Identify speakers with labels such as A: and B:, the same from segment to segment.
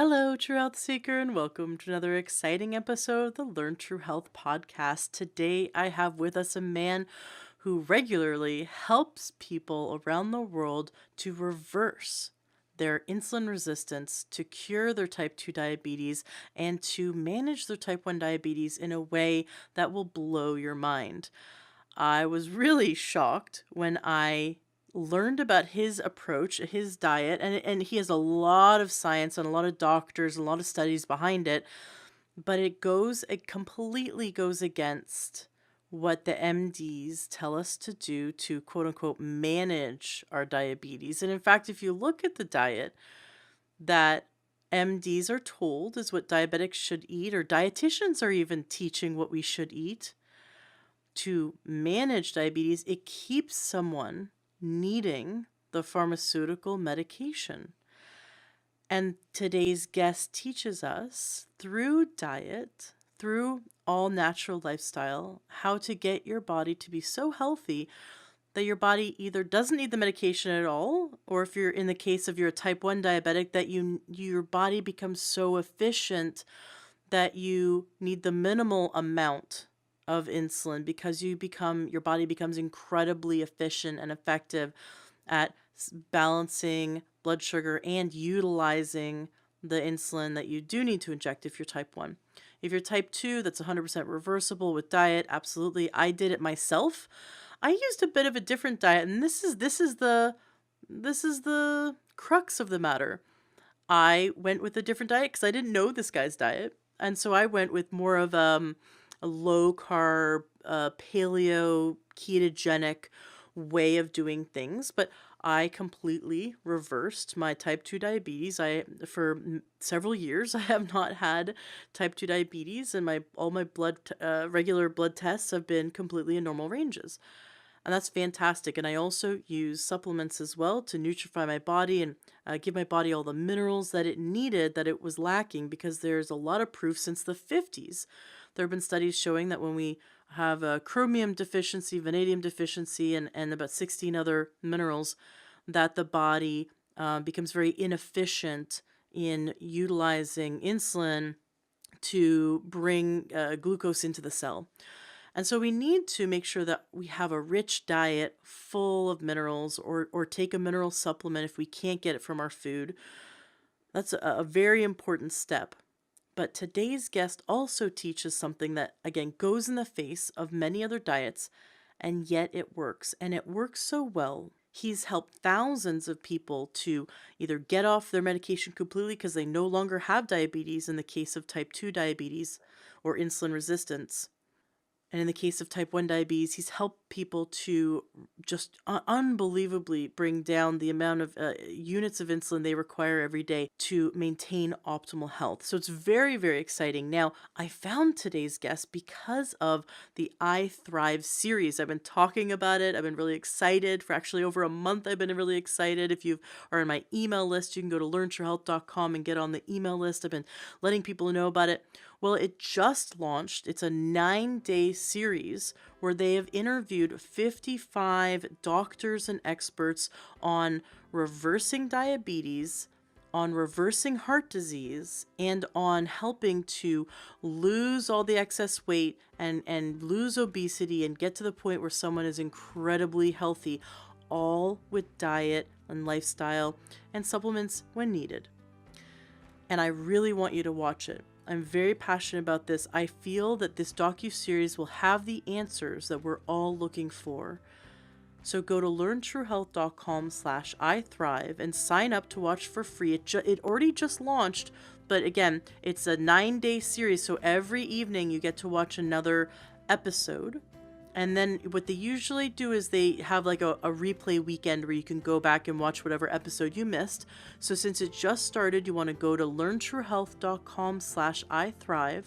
A: Hello, True Health Seeker, and welcome to another exciting episode of the Learn True Health podcast. Today, I have with us a man who regularly helps people around the world to reverse their insulin resistance, to cure their type 2 diabetes, and to manage their type 1 diabetes in a way that will blow your mind. I was really shocked when I learned about his approach, his diet, and he has a lot of science and a lot of doctors, a lot of studies behind it, but it completely goes against what the MDs tell us to do to quote unquote manage our diabetes. And in fact, if you look at the diet that MDs are told is what diabetics should eat, or dietitians are even teaching what we should eat to manage diabetes, it keeps someone needing the pharmaceutical medication. And today's guest teaches us through diet, through all natural lifestyle, how to get your body to be so healthy that your body either doesn't need the medication at all, or if you're in the case of you're a type 1 diabetic, that your body becomes so efficient that you need the minimal amount of insulin because your body becomes incredibly efficient and effective at balancing blood sugar and utilizing the insulin that you do need to inject if you're type 1. If you're type 2, that's 100% reversible with diet. Absolutely. I did it myself. I used a bit of a different diet, and this is the crux of the matter. I went with a different diet because I didn't know this guy's diet. And so I went with more of a low carb, paleo, ketogenic way of doing things. But I completely reversed my type 2 diabetes. For several years, I have not had type 2 diabetes, and all my regular blood tests have been completely in normal ranges. And that's fantastic. And I also use supplements as well to nutrify my body and give my body all the minerals that it needed that it was lacking, because there's a lot of proof since the 50s. There have been studies showing that when we have a chromium deficiency, vanadium deficiency, and about 16 other minerals, that the body becomes very inefficient in utilizing insulin to bring glucose into the cell. And so we need to make sure that we have a rich diet full of minerals, or take a mineral supplement if we can't get it from our food. That's a very important step. But today's guest also teaches something that, again, goes in the face of many other diets, and yet it works. And it works so well. He's helped thousands of people to either get off their medication completely because they no longer have diabetes in the case of type 2 diabetes or insulin resistance. And in the case of type 1 diabetes, he's helped people to just unbelievably bring down the amount of units of insulin they require every day to maintain optimal health. So it's very, very exciting. Now, I found today's guest because of the I Thrive series. I've been talking about it. I've been really excited. For actually over a month, I've been really excited. If you are on my email list, you can go to learntruehealth.com and get on the email list. I've been letting people know about it. Well, it just launched. It's a 9-day series where they have interviewed 55 doctors and experts on reversing diabetes, on reversing heart disease, and on helping to lose all the excess weight and lose obesity and get to the point where someone is incredibly healthy, all with diet and lifestyle and supplements when needed. And I really want you to watch it. I'm very passionate about this. I feel that this docuseries will have the answers that we're all looking for. So go to learntruehealth.com/iThrive and sign up to watch for free. It already just launched, but again, it's a 9-day series. So every evening you get to watch another episode. And then what they usually do is they have like a replay weekend where you can go back and watch whatever episode you missed. So since it just started, you want to go to learntruehealth.com/iThrive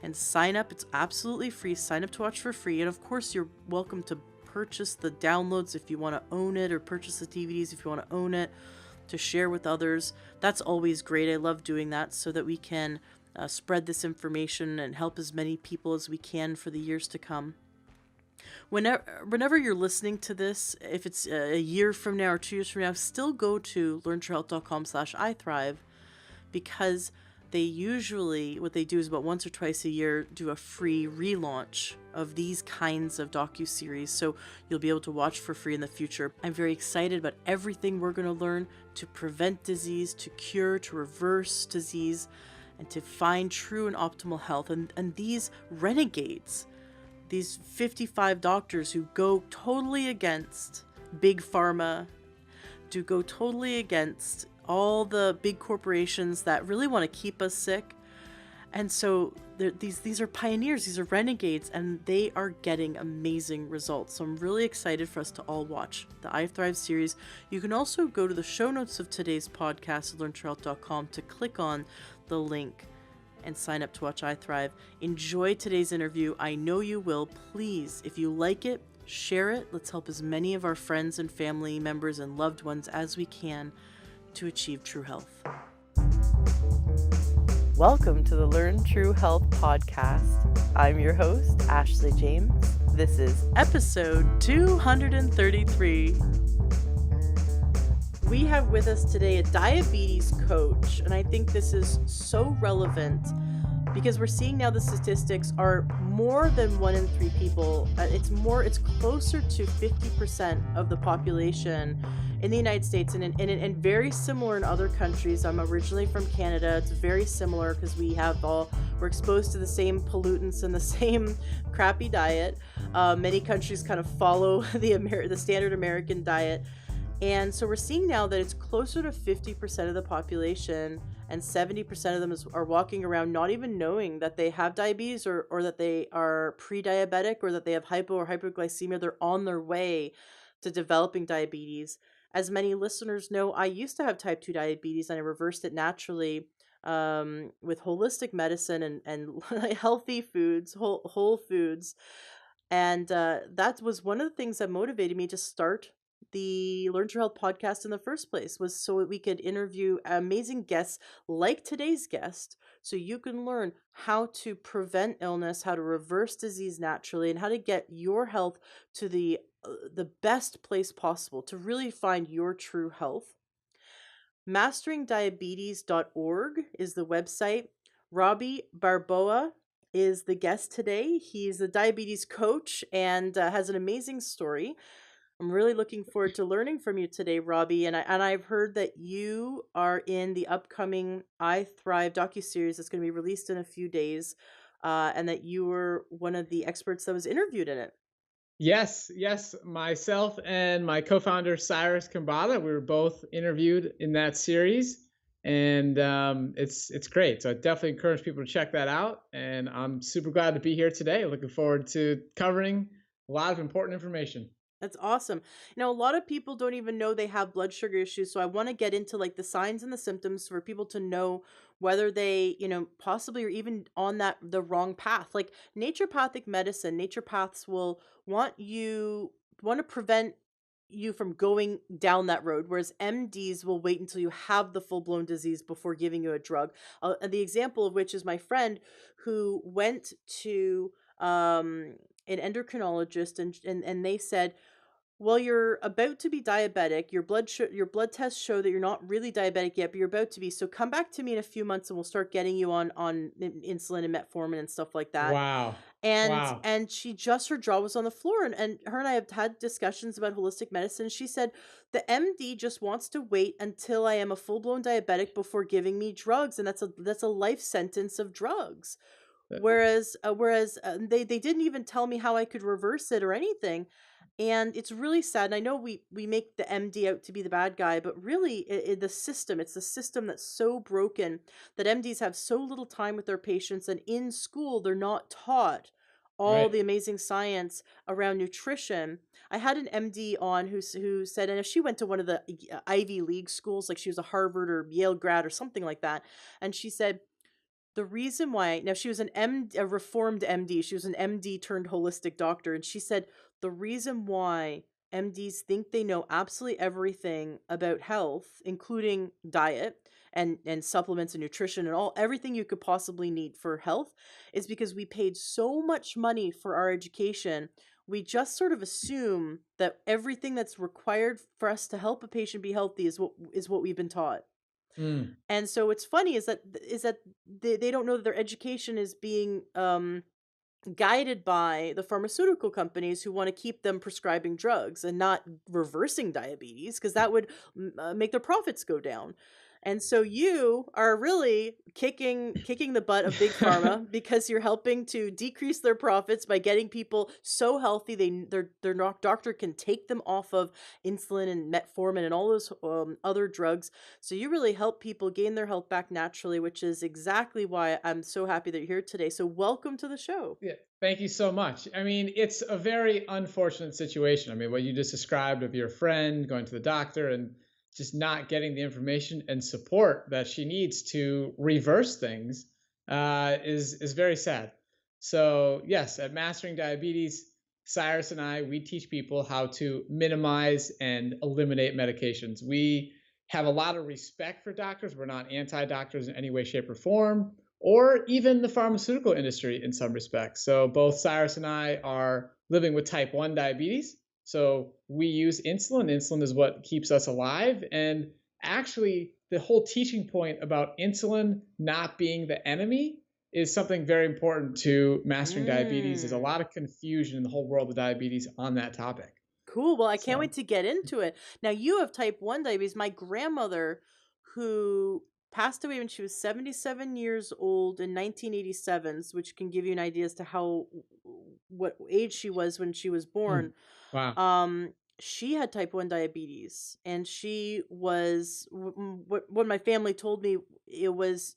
A: and sign up. It's absolutely free. Sign up to watch for free. And of course, you're welcome to purchase the downloads if you want to own it, or purchase the DVDs if you want to own it to share with others. That's always great. I love doing that so that we can spread this information and help as many people as we can for the years to come. Whenever you're listening to this, if it's a year from now or 2 years from now, still go to learntruehealth.com/iThrive, because they usually, what they do is about once or twice a year, do a free relaunch of these kinds of docuseries. So you'll be able to watch for free in the future. I'm very excited about everything we're going to learn to prevent disease, to cure, to reverse disease, and to find true and optimal health. And these renegades, these 55 doctors who go totally against big pharma, to go totally against all the big corporations that really want to keep us sick. And so these are pioneers, these are renegades, and they are getting amazing results. So I'm really excited for us to all watch the I Thrive series. You can also go to the show notes of today's podcast at learntohealth.com to click on the link and sign up to watch I Thrive. Enjoy today's interview. I know you will. Please, if you like it, share it. Let's help as many of our friends and family members and loved ones as we can to achieve true health. Welcome to the Learn True Health podcast. I'm your host, Ashley James. This is episode 233. We have with us today a diabetes coach, and I think this is so relevant because we're seeing now the statistics are more than 1 in 3 people. It's closer to 50% of the population in the United States, and very similar in other countries. I'm originally from Canada. It's very similar because we're exposed to the same pollutants and the same crappy diet. Many countries kind of follow the standard American diet. And so we're seeing now that it's closer to 50% of the population, and 70% of them are walking around not even knowing that they have diabetes or that they are pre-diabetic or that they have hypo or hypoglycemia. They're on their way to developing diabetes. As many listeners know, I used to have type 2 diabetes and I reversed it naturally with holistic medicine and healthy foods, whole foods. And that was one of the things that motivated me to start the Learn True Health podcast in the first place, was so that we could interview amazing guests like today's guest, so you can learn how to prevent illness, how to reverse disease naturally, and how to get your health to the best place possible to really find your true health. Masteringdiabetes.org is the website. Robby Barbaro is the guest today. He's a diabetes coach and has an amazing story. I'm really looking forward to learning from you today, Robby. And I've heard that you are in the upcoming I Thrive docuseries that's going to be released in a few days, and that you were one of the experts that was interviewed in it.
B: Yes. Myself and my co-founder Cyrus Kambata, we were both interviewed in that series, and it's great. So I definitely encourage people to check that out. And I'm super glad to be here today. Looking forward to covering a lot of important information.
A: That's awesome. A lot of people don't even know they have blood sugar issues. So I want to get into like the signs and the symptoms for people to know whether they, possibly are even on the wrong path. Like naturopathic medicine, naturopaths will want to prevent you from going down that road, whereas MDs will wait until you have the full-blown disease before giving you a drug. And the example of which is my friend who went to an endocrinologist, and they said, well, you're about to be diabetic. Your blood tests show that you're not really diabetic yet, but you're about to be. So come back to me in a few months, and we'll start getting you on insulin and metformin and stuff like that.
B: Wow.
A: And
B: Wow.
A: her jaw was on the floor, and her and I have had discussions about holistic medicine. She said the MD just wants to wait until I am a full blown diabetic before giving me drugs, and that's a life sentence of drugs.
B: Uh,
A: Whereas they didn't even tell me how I could reverse it or anything. And it's really sad. And I know we make the MD out to be the bad guy, but really it's the system that's so broken that MDs have so little time with their patients, and in school they're not taught all
B: Right.
A: the amazing science around nutrition. I had an MD on who said, and if she went to one of the Ivy League schools, like she was a Harvard or Yale grad or something like that, and she said, the reason why, now she was a reformed MD. She was an MD turned holistic doctor. And she said, the reason why MDs think they know absolutely everything about health, including diet and supplements and nutrition and everything you could possibly need for health, is because we paid so much money for our education. We just sort of assume that everything that's required for us to help a patient be healthy is what we've been taught.
B: Mm.
A: And so what's funny is that they don't know that their education is being guided by the pharmaceutical companies who want to keep them prescribing drugs and not reversing diabetes because that would make their profits go down. And so you are really kicking the butt of big pharma because you're helping to decrease their profits by getting people so healthy their doctor can take them off of insulin and metformin and all those other drugs. So you really help people gain their health back naturally, which is exactly why I'm so happy that you're here today. So welcome to the show.
B: Yeah, thank you so much. I mean, it's a very unfortunate situation. I mean, what you just described of your friend going to the doctor and just not getting the information and support that she needs to reverse things is very sad. So, yes, at Mastering Diabetes, Cyrus and I, we teach people how to minimize and eliminate medications. We have a lot of respect for doctors. We're not anti-doctors in any way, shape, or form, or even the pharmaceutical industry in some respects. So both Cyrus and I are living with type 1 diabetes. So we use insulin. Insulin is what keeps us alive. And actually, the whole teaching point about insulin not being the enemy is something very important to mastering diabetes. There's a
A: Mm.
B: lot of confusion in the whole world of diabetes on that topic.
A: Cool. Well, I can't
B: So,
A: wait to get into it. Now, you have type 1 diabetes. My grandmother, who passed away when she was 77 years old in 1987, which can give you an idea as to how what age she was when she was born.
B: mm, wow,
A: She had type 1 diabetes, and she was what my family told me, it was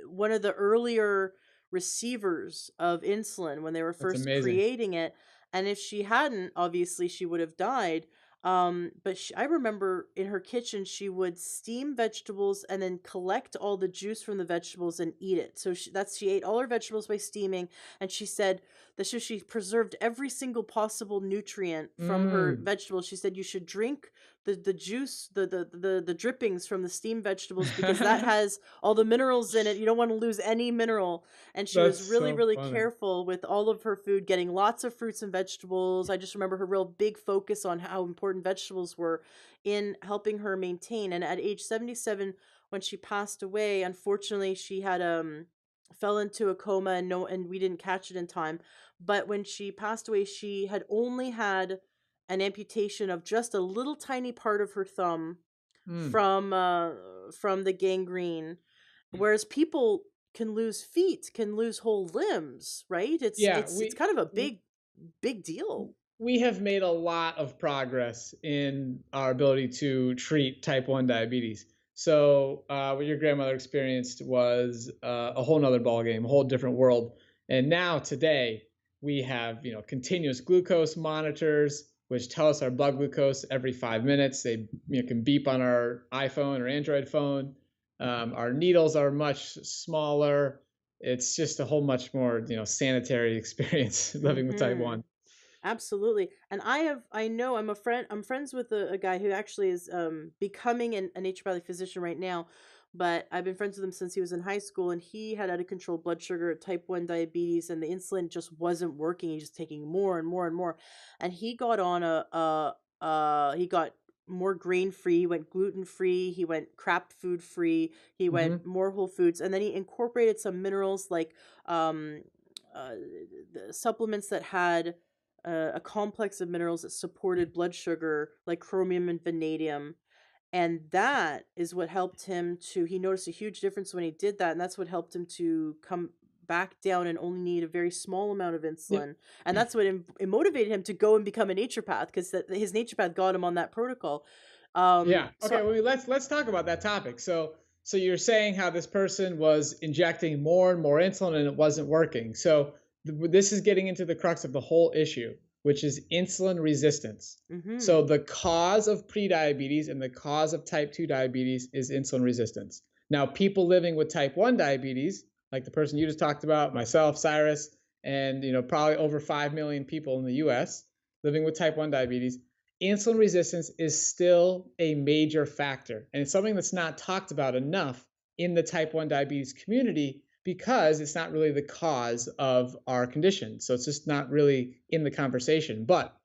A: one of the earlier receivers of insulin when they were
B: that's
A: first
B: amazing.
A: creating it, and if she hadn't, obviously she would have died. But I remember in her kitchen, she would steam vegetables and then collect all the juice from the vegetables and eat it. So she ate all her vegetables by steaming, and she said that she preserved every single possible nutrient from her
B: Mm.
A: vegetables. She said you should drink the juice, the drippings from the steamed vegetables because that has all the minerals in it. You don't want to lose any mineral. And she was
B: That's
A: really,
B: so
A: really
B: funny.
A: careful with all of her food, getting lots of fruits and vegetables. I just remember her real big focus on how important vegetables were in helping her maintain. And at age 77, when she passed away, unfortunately, she had fell into a coma and no and we didn't catch it in time. But when she passed away, she had only had an amputation of just a little tiny part of her thumb
B: Mm.
A: from the gangrene, whereas people can lose feet, can lose whole limbs, right? It's
B: Yeah,
A: it's it's kind of a big deal.
B: we have made a lot of progress in our ability to treat type 1 diabetes. So, what your grandmother experienced was a whole nother ballgame, a whole different world. And now, today, we have continuous glucose monitors, which tell us our blood glucose every 5 minutes. They can beep on our iPhone or Android phone. Our needles are much smaller. It's just a whole much more sanitary experience living with type
A: Mhm.
B: 1.
A: Absolutely. And I'm friends with a guy who actually is becoming a naturopathic physician right now, but I've been friends with him since he was in high school, and he had out of control blood sugar, type 1 diabetes, and the insulin just wasn't working. He's just taking more and more and more. And he got on he got more grain free, he went gluten free, he went crap food free, he went
B: Hmm.
A: more whole foods, and then he incorporated some minerals like um uh, the supplements that had a complex of minerals that supported blood sugar, like chromium and vanadium. And that is what helped him to, he noticed a huge difference when he did that. And that's what helped him to come back down and only need a very small amount of
B: Yeah.
A: insulin. And that's what it motivated him to go and become a naturopath because his naturopath got him on that protocol.
B: Yeah.
A: So
B: Okay. Well, let's talk about that topic. So you're saying how this person was injecting more and more insulin and it wasn't working. So this is getting into the crux of the whole issue, which is insulin resistance. So
A: mhm.
B: the cause of prediabetes and the cause of type 2 diabetes is insulin resistance. Now, people living with type 1 diabetes, like the person you just talked about, myself, Cyrus, and probably over 5 million people in the US living with type 1 diabetes, insulin resistance is still a major factor. And it's something that's not talked about enough in the type 1 diabetes community because it's not really the cause of our condition. So it's just not really in the conversation. But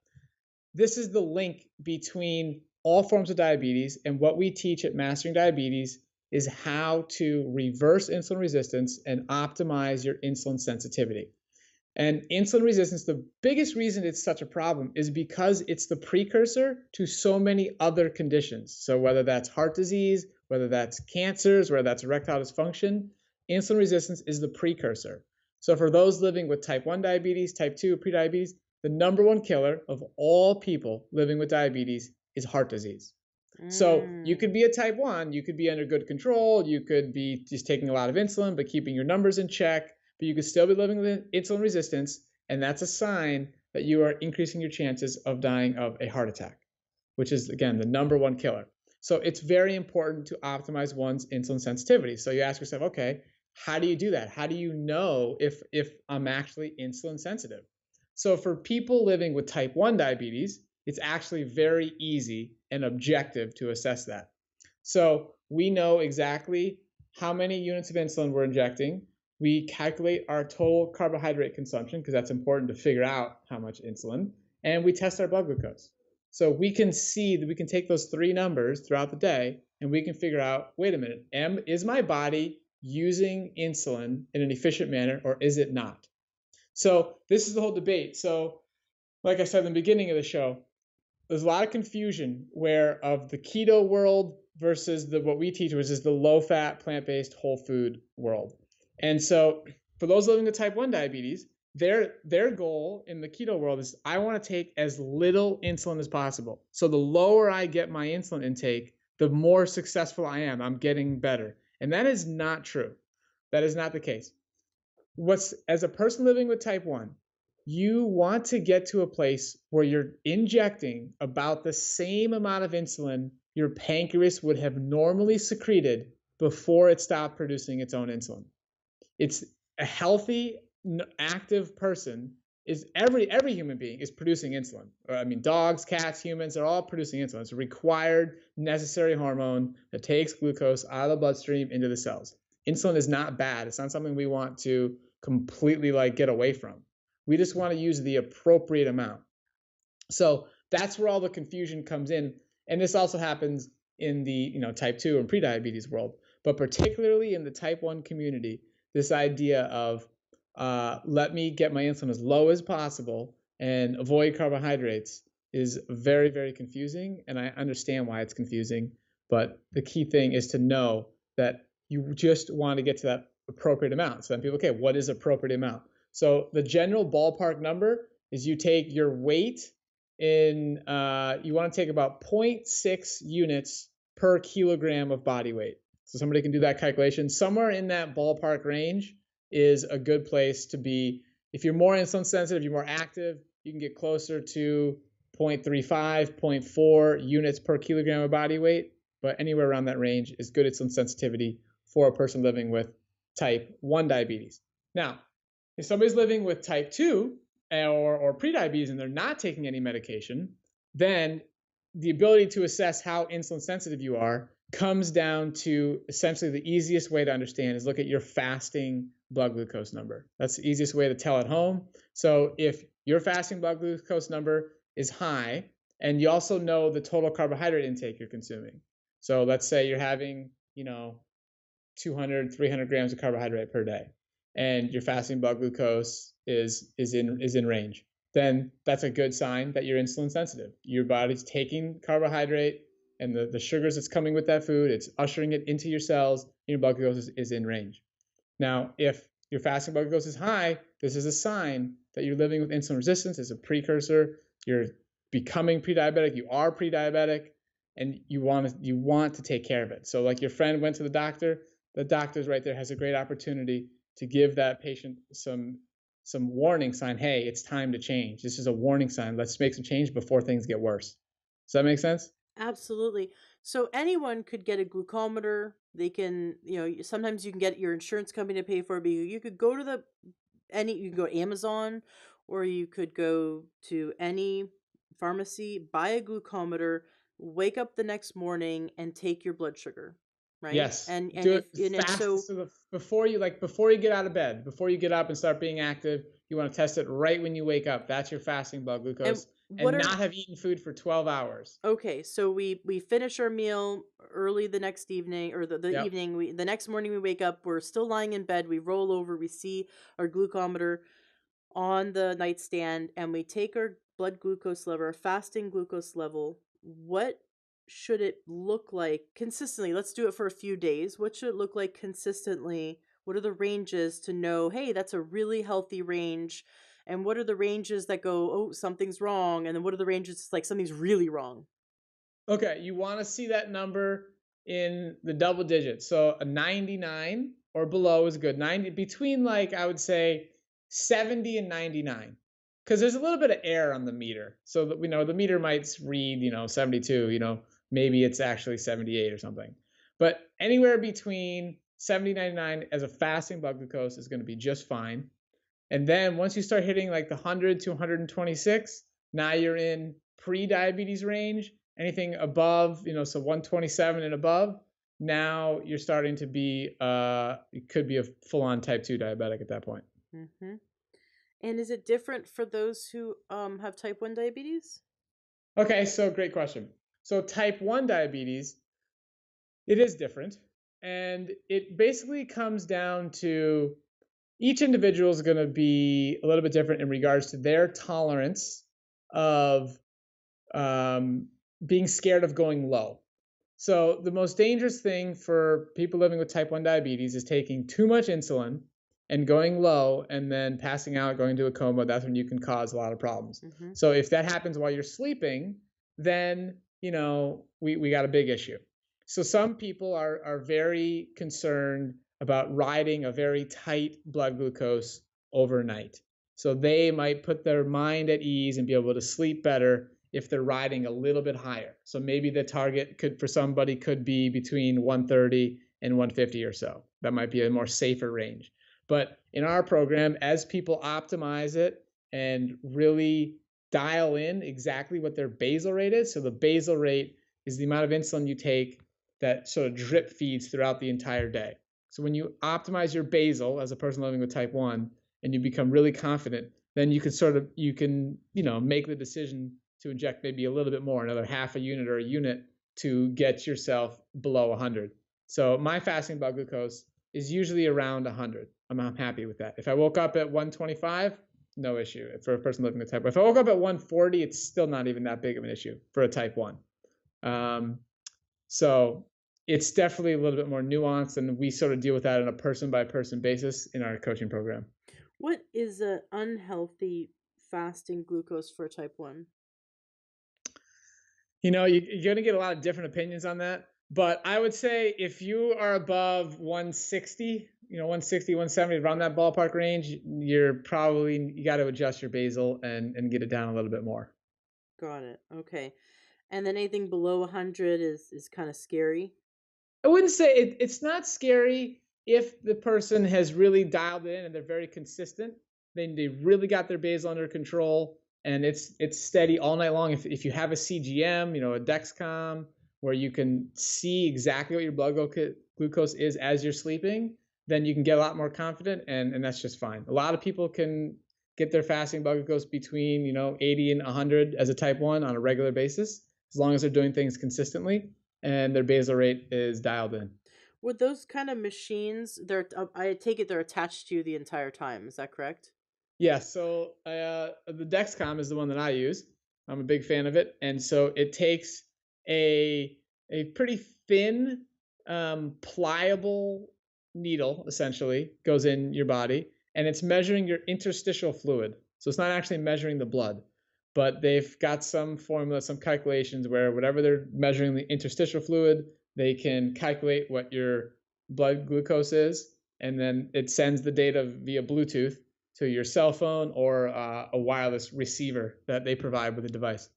B: this is the link between all forms of diabetes and what we teach at Mastering Diabetes is how to reverse insulin resistance and optimize your insulin sensitivity. And insulin resistance, the biggest reason it's such a problem is because it's the precursor to so many other conditions. So whether that's heart disease, whether that's cancers, whether that's erectile dysfunction, insulin resistance is the precursor. So for those living with type 1 diabetes, type 2, prediabetes, the number one killer of all people living with diabetes is heart disease. So you
A: Mm.
B: could be a type 1, you could be under good control, you could be just taking a lot of insulin, but keeping your numbers in check, but you could still be living with insulin resistance. And that's a sign that you are increasing your chances of dying of a heart attack, which is, again, the number one killer. So it's very important to optimize one's insulin sensitivity. So you ask yourself, okay, how do you do that? How do you know if I'm actually insulin sensitive? So for people living with type 1 diabetes, it's actually very easy and objective to assess that. So we know exactly how many units of insulin we're injecting. We calculate our total carbohydrate consumption because that's important to figure out how much insulin, and we test our blood glucose. So we can see that we can take those three numbers throughout the day and we can figure out, wait a minute, is my body using insulin in an efficient manner or is it not? So this is the whole debate. So like I said in the beginning of the show, there's a lot of confusion where of the keto world versus the what we teach, which is the low fat, plant based, whole food world. And so for those living with type 1 diabetes, their goal in the keto world is I want to take as little insulin as possible. So the lower I get my insulin intake, the more successful I am. I'm getting better. And that is not true. That is not the case. What's as a person living with type 1, you want to get to a place where you're injecting about the same amount of insulin your pancreas would have normally secreted before it stopped producing its own insulin. It's a healthy, active person is every human being is producing insulin. I mean, dogs, cats, humans are all producing insulin. It's a required, necessary hormone that takes glucose out of the bloodstream into the cells. Insulin is not bad. It's not something we want to completely like get away from. We just want to use the appropriate amount. So that's where all the confusion comes in. And this also happens in the type 2 and prediabetes world, but particularly in the type 1 community, this idea of let me get my insulin as low as possible and avoid carbohydrates is very, very confusing. And I understand why it's confusing. But the key thing is to know that you just want to get to that appropriate amount. So then people, okay, what is appropriate amount? So the general ballpark number is you take your weight in, you want to take about 0.6 units per kilogram of body weight. So somebody can do that calculation. Somewhere in that ballpark range is a good place to be. If you're more insulin sensitive, you're more active, you can get closer to 0.35, 0.4 units per kilogram of body weight. But anywhere around that range is good insulin sensitivity for a person living with type 1 diabetes. Now, if somebody's living with type 2 or prediabetes and they're not taking any medication, then the ability to assess how insulin sensitive you are comes down to essentially the easiest way to understand is look at your fasting blood glucose number. That's the easiest way to tell at home. So if your fasting blood glucose number is high and you also know the total carbohydrate intake you're consuming. So let's say you're having, 200, 300 grams of carbohydrate per day and your fasting blood glucose is in range, then that's a good sign that you're insulin sensitive. Your body's taking carbohydrate and the sugars that's coming with that food, it's ushering it into your cells, and your blood glucose is in range. Now, if your fasting blood glucose is high, this is a sign that you're living with insulin resistance. It's a precursor. You're becoming pre-diabetic. You are pre-diabetic, and you want to take care of it. So, like your friend went to the doctor's right there has a great opportunity to give that patient some warning sign. Hey, it's time to change. This is a warning sign. Let's make some change before things get worse. Does that make sense?
A: Absolutely. So anyone could get a glucometer. They can, sometimes you can get your insurance company to pay for it, but you could go to you can go to Amazon, or you could go to any pharmacy, buy a glucometer, wake up the next morning and take your blood sugar, right?
B: Yes.
A: And
B: Do
A: if
B: it
A: and it's so
B: fastest of the before you get out of bed, before you get up and start being active, you want to test it right when you wake up. That's your fasting blood
A: and
B: glucose.
A: What
B: and
A: are
B: not have eaten food for 12 hours.
A: Okay, so we finish our meal early the next evening, or the
B: Yep.
A: evening. We The next morning we wake up, we're still lying in bed, we roll over, we see our glucometer on the nightstand, and we take our blood glucose level, our fasting glucose level. What should it look like consistently? Let's do it for a few days. What should it look like consistently? What are the ranges to know, hey, that's a really healthy range? And what are the ranges that go, oh, something's wrong? And then what are the ranges like something's really wrong?
B: Okay, you want to see that number in the double digits. So a 99 or below is good. 90 between, like, I would say 70 and 99. Cuz there's a little bit of error on the meter. So that we know the meter might read, 72, maybe it's actually 78 or something. But anywhere between 70 and 99 as a fasting blood glucose is going to be just fine. And then once you start hitting like the 100 to 126, now you're in pre-diabetes range. Anything above, so 127 and above, now you're starting to be, it could be a full-on type 2 diabetic at that point.
A: Hmm. And is it different for those who have type 1 diabetes?
B: Okay, so great question. So type 1 diabetes, it is different. And it basically comes down to each individual is going to be a little bit different in regards to their tolerance of um, being scared of going low. So, the most dangerous thing for people living with type 1 diabetes is taking too much insulin and going low and then passing out, going into a coma. That's when you can cause a lot of problems.
A: Hmm.
B: So, if that happens while you're sleeping, then, we got a big issue. So, some people are very concerned about riding a very tight blood glucose overnight. So, they might put their mind at ease and be able to sleep better if they're riding a little bit higher. So maybe the target could for somebody could be between 130 and 150 or so. That might be a more safer range. But in our program, as people optimize it and really dial in exactly what their basal rate is, so the basal rate is the amount of insulin you take that sort of drip feeds throughout the entire day. So when you optimize your basal as a person living with type 1 and you become really confident, then you can make the decision to inject maybe a little bit more, another half a unit or a unit to get yourself below 100. So my fasting blood glucose is usually around 100. I'm happy with that. If I woke up at 125, no issue for a person living with type 1. If I woke up at 140, it's still not even that big of an issue for a type 1. Um, so it's definitely a little bit more nuanced, and we sort of deal with that on a person by person basis in our coaching program.
A: What is an unhealthy fasting glucose for type 1?
B: You're going to get a lot of different opinions on that. But I would say if you are above 160, 160, 170, around that ballpark range, you got to adjust your basal and get it down a little bit more.
A: Got it. Okay. And then anything below 100 is kind of scary.
B: I wouldn't say it's not scary if the person has really dialed in and they're very consistent. They really got their basal under control and it's steady all night long. If you have a CGM, a Dexcom, where you can see exactly what your blood glucose is as you're sleeping, then you can get a lot more confident and that's just fine. A lot of people can get their fasting blood glucose between 80 and 100 as a type 1 on a regular basis, as long as they're doing things consistently and their basal rate is dialed in.
A: With those kind of machines, I take it they're attached to you the entire time. Is that correct?
B: Yeah, so the Dexcom is the one that I use. I'm a big fan of it, and so it takes a a pretty thin, pliable needle, essentially, goes in your body, and it's measuring your interstitial fluid. So it's not actually measuring the blood, but they've got some formula, some calculations where whatever they're measuring the interstitial fluid, they can calculate what your blood glucose is, and then it sends the data via Bluetooth to your cell phone or a wireless receiver that they provide with the device.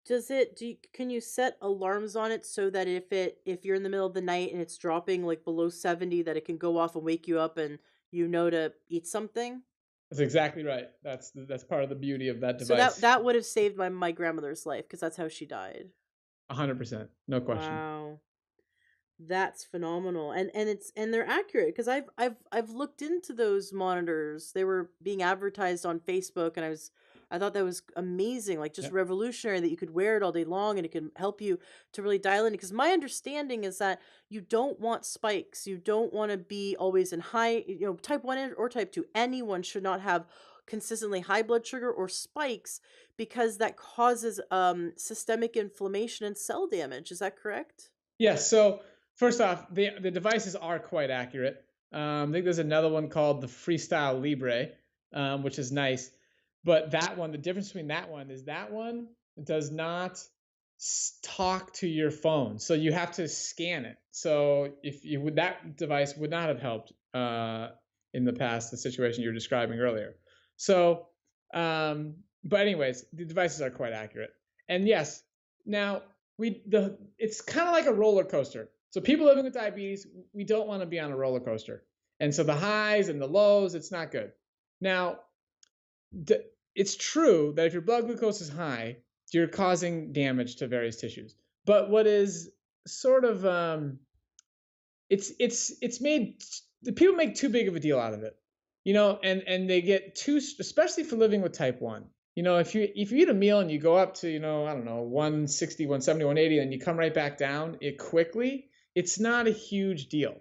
A: Can you set alarms on it so that if you're in the middle of the night and it's dropping like below 70 that it can go off and wake you up and you know to eat something?
B: That's exactly right. That's part of the beauty of that
A: So that
B: device.
A: that would have saved my grandmother's life because that's how she died.
B: 100%, no question.
A: Wow. That's phenomenal. And they're accurate because I've looked into those monitors. They were being advertised on Facebook and I was I thought that was amazing, like just
B: Yeah.
A: revolutionary that you could wear it all day long and it can help you to really dial in. Because my understanding is that you don't want spikes. You don't want to be always in high, type 1 or type 2. Anyone should not have consistently high blood sugar or spikes because that causes systemic inflammation and cell damage. Is that correct?
B: Yes. So first off, the devices are quite accurate. I think there's another one called the Freestyle Libre, which is nice. But that one, the difference between that one is that one does not talk to your phone, so you have to scan it. So if you would, that device would not have helped in the past, the situation you were describing earlier. So, but anyways, the devices are quite accurate. And yes, now it's kind of like a roller coaster. So people living with diabetes, we don't want to be on a roller coaster. And so the highs and the lows, it's not good. Now, it's true that if your blood glucose is high, you're causing damage to various tissues. But what is sort of it's made the people make too big of a deal out of it, and they get too, especially for living with type 1. If you eat a meal and you go up to, I don't know, 160, 170, 180, and you come right back down it quickly, it's not a huge deal.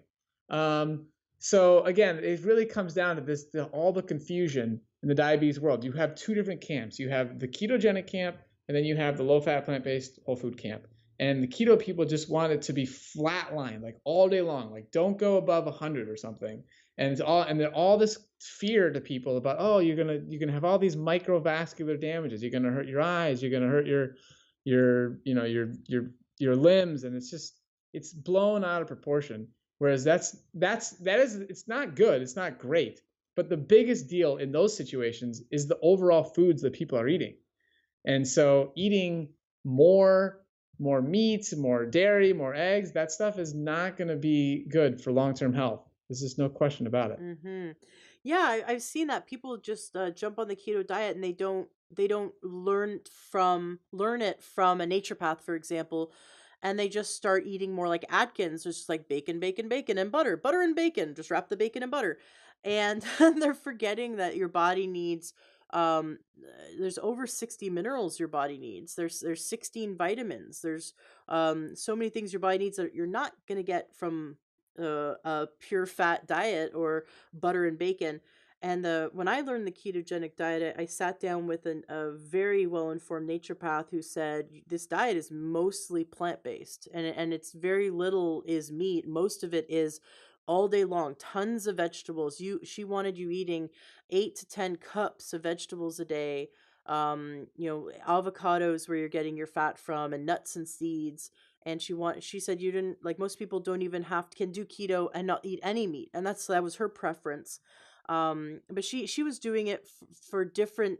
B: So again, it really comes down to all the confusion in the diabetes world. You have two different camps. You have the ketogenic camp, and then you have the low fat plant based whole food camp. And the keto people just want it to be flatline, like all day long, like don't go above 100 or something. And all this fear to people about, oh, you're gonna have all these microvascular damages. You're gonna hurt your eyes. You're gonna hurt your limbs, and it's blown out of proportion. Whereas it's not good. It's not great. But the biggest deal in those situations is the overall foods that people are eating. And so eating more meats, more dairy, more eggs, that stuff is not going to be good for long-term health. There's just no question about it.
A: Yeah, I've seen that people just jump on the keto diet and they don't learn it from a naturopath, for example, and they just start eating more like Atkins, just like bacon, bacon, bacon, and butter, butter and bacon. Just wrap the bacon in butter, and they're forgetting that your body needs. There's over 60 minerals your body needs. There's 16 vitamins. There's so many things your body needs that you're not gonna get from a pure fat diet or butter and bacon. And when I learned the ketogenic diet, I sat down with a very well informed naturopath who said this diet is mostly plant based, and it's very little is meat. Most of it is all day long, tons of vegetables. She wanted you eating 8 to 10 cups of vegetables a day. Avocados where you're getting your fat from, and nuts and seeds. And she said you didn't, like, most people don't even can do keto and not eat any meat, and that was her preference. But she was doing it for different,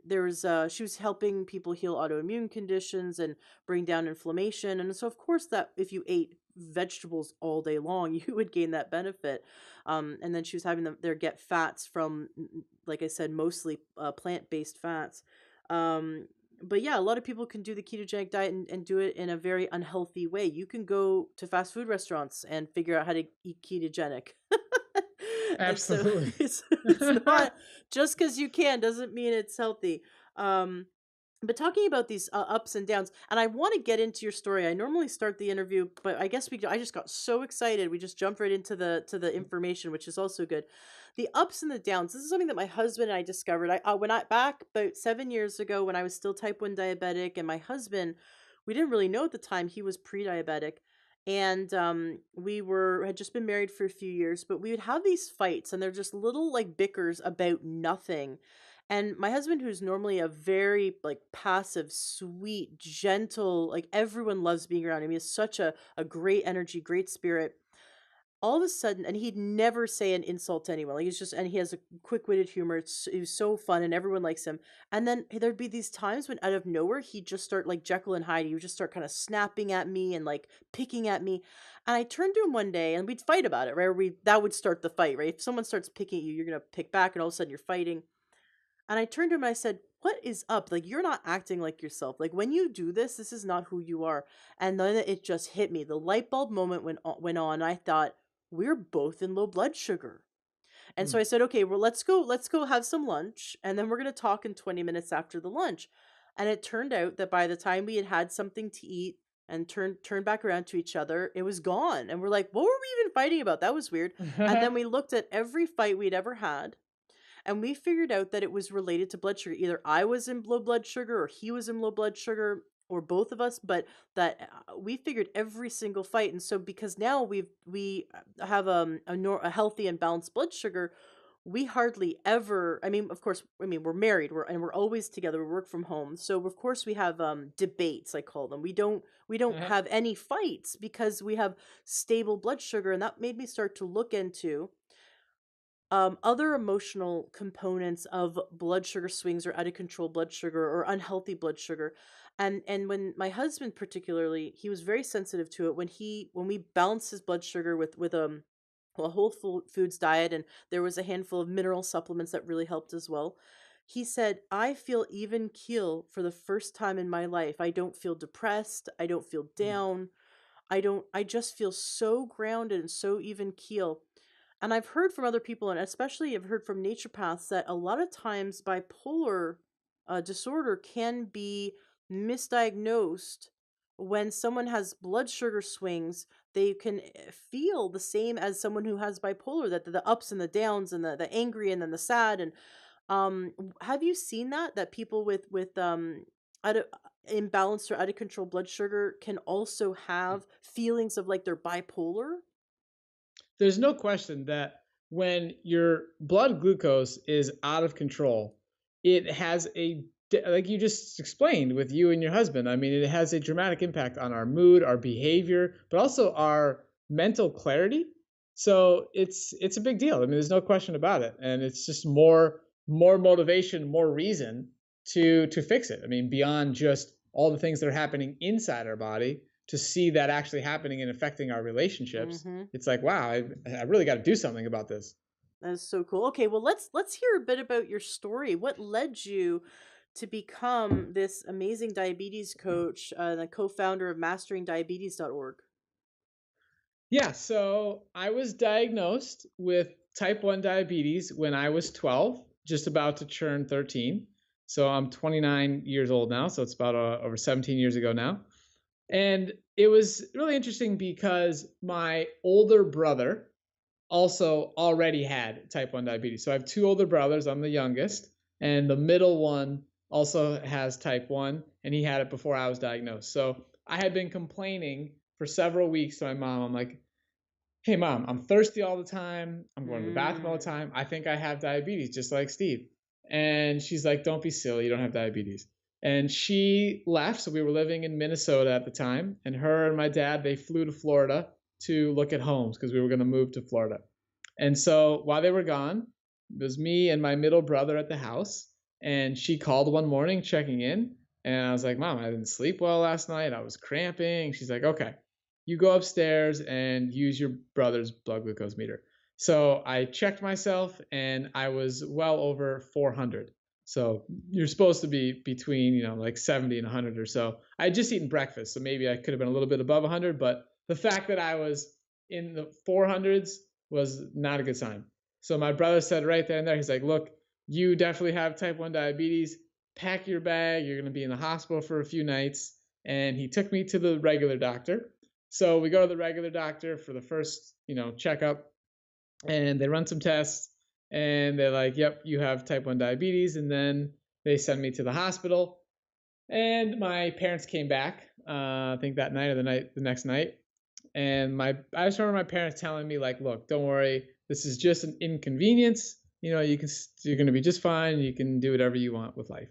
A: she was helping people heal autoimmune conditions and bring down inflammation, and so of course that if you ate vegetables all day long you would gain that benefit. And then she was having them there get fats from, like I said, mostly plant-based fats. um but yeah, a lot of people can do the ketogenic diet and do it in a very unhealthy way. You can go to fast food restaurants and figure out how to eat ketogenic. And so
B: Absolutely.
A: it's not just because you can doesn't mean it's healthy. Um, but talking about these ups and downs, and I want to get into your story. I normally start the interview, but I just got so excited. We just jumped right into the information, which is also good. The ups and the downs. This is something that my husband and I discovered. When I back about 7 years ago, when I was still type 1 diabetic, and my husband, we didn't really know at the time he was pre-diabetic, and had just been married for a few years, but we would have these fights, and they're just little like bickers about nothing. And my husband, who's normally a very like passive, sweet, gentle, like everyone loves being around him. He has such a great energy, great spirit. All of a sudden, and he'd never say an insult to anyone. Like and he has a quick-witted humor. He was so fun, and everyone likes him. And then there'd be these times when out of nowhere he'd just start like Jekyll and Hyde. He would just start kind of snapping at me and like picking at me. And I turned to him one day, and we'd fight about it, right? That would start the fight, right? If someone starts picking at you, you're gonna pick back, and all of a sudden you're fighting. And I turned to him and I said, "What is up? Like, you're not acting like yourself. Like, when you do this, this is not who you are." And then it just hit me. The light bulb moment went on. I thought, we're both in low blood sugar. And so
B: Mm.
A: I said, "Okay, well, let's go have some lunch, and then we're gonna talk in 20 minutes after the lunch." And it turned out that by the time we had had something to eat and turned back around to each other, it was gone. And we're like, "What were we even fighting about? That was weird." And then we looked at every fight we'd ever had, and we figured out that it was related to blood sugar. Either I was in low blood sugar or he was in low blood sugar or both of us, but that we figured every single fight. And so because now we have a healthy and balanced blood sugar, we hardly ever, I mean, of course, I mean, we're married, we're always together, we work from home. So of course we have debates, I call them. We don't have any fights because we have stable blood sugar, and that made me start to look into other emotional components of blood sugar swings or out of control blood sugar or unhealthy blood sugar. And when my husband particularly, he was very sensitive to it when we balanced his blood sugar with a foods diet, and there was a handful of mineral supplements that really helped as well. He said, "I feel even keel for the first time in my life. I don't feel depressed. I don't feel down. I just feel so grounded and so even keel." And I've heard from other people, and especially I've heard from naturopaths, that a lot of times bipolar disorder can be misdiagnosed when someone has blood sugar swings. They can feel the same as someone who has bipolar, that the ups and the downs and the angry and then the sad. And have you seen that people with out of imbalanced or out of control blood sugar can also have feelings of like they're bipolar?
B: There's no question that when your blood glucose is out of control, it has like you just explained with you and your husband. I mean, it has a dramatic impact on our mood, our behavior, but also our mental clarity. So it's a big deal. I mean, there's no question about it, and it's just more motivation, more reason to fix it. I mean, beyond just all the things that are happening inside our body, to see that actually happening and affecting our relationships,
A: Mhm.
B: it's like, wow, I really got to do something about this.
A: That is so cool. Okay, well let's hear a bit about your story. What led you to become this amazing diabetes coach, the co-founder of masteringdiabetes.org?
B: Yeah, so I was diagnosed with type 1 diabetes when I was 12, just about to turn 13. So I'm 29 years old now, so it's about over 17 years ago now. And it was really interesting because my older brother also already had type 1 diabetes. So I have two older brothers. I'm the youngest, and the middle one also has type 1, and he had it before I was diagnosed. So I had been complaining for several weeks to my mom. I'm like, "Hey, mom, I'm thirsty all the time. I'm going to the bathroom all the
A: Mm.
B: time. I think I have diabetes, just like Steve." And she's like, "Don't be silly. You don't have diabetes." And she left. So we were living in Minnesota at the time. And her and my dad, they flew to Florida to look at homes because we were going to move to Florida. And so while they were gone, it was me and my middle brother at the house. And she called one morning checking in. And I was like, "Mom, I didn't sleep well last night. I was cramping." She's like, "Okay, you go upstairs and use your brother's blood glucose meter." So I checked myself and I was well over 400. So you're supposed to be between, like 70 and 100 or so. I had just eaten breakfast, so maybe I could have been a little bit above 100, but the fact that I was in the 400s was not a good sign. So my brother said right there and there, he's like, "Look, you definitely have type 1 diabetes. Pack your bag. You're going to be in the hospital for a few nights." And he took me to the regular doctor. So we go to the regular doctor for the first, checkup, and they run some tests, and they're like, "Yep, you have type 1 diabetes." And then they send me to the hospital. And my parents came back, I think that night or the next night. And I just remember my parents telling me like, "Look, don't worry. This is just an inconvenience. You're going to be just fine. You can do whatever you want with life."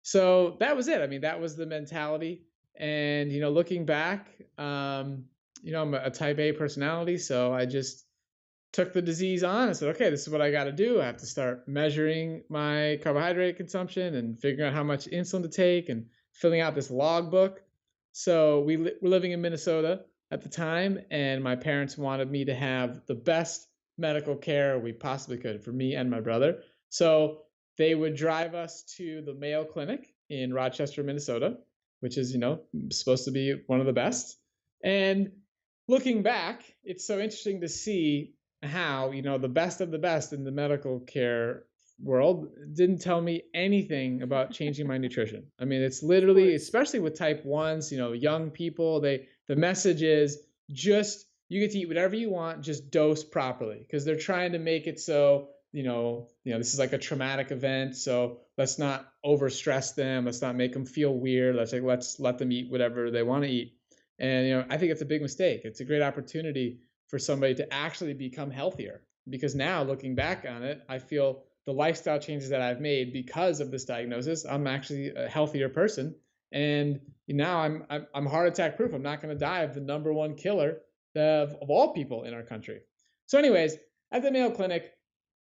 B: So that was it. I mean, that was the mentality. And looking back, I'm a type A personality, so I just took the disease on and said, "Okay, this is what I got to do. I have to start measuring my carbohydrate consumption and figuring out how much insulin to take and filling out this logbook." So were living in Minnesota at the time, and my parents wanted me to have the best medical care we possibly could for me and my brother. So they would drive us to the Mayo Clinic in Rochester, Minnesota, which is, supposed to be one of the best. And looking back, it's so interesting to see how, the best of the best in the medical care world didn't tell me anything about changing my nutrition. I mean, it's
A: Of
B: literally,
A: course.
B: especially with type 1s, young people, the message is just you get to eat whatever you want, just dose properly, because they're trying to make it so, this is like a traumatic event, so let's not overstress them, let's not make them feel weird. Let's let them eat whatever they want to eat. And I think it's a big mistake. It's a great opportunity for somebody to actually become healthier. Because now, looking back on it, I feel the lifestyle changes that I've made because of this diagnosis, I'm actually a healthier person. And now I'm heart attack proof. I'm not going to die of the number one killer of all people in our country. So, anyways, at the Mayo Clinic,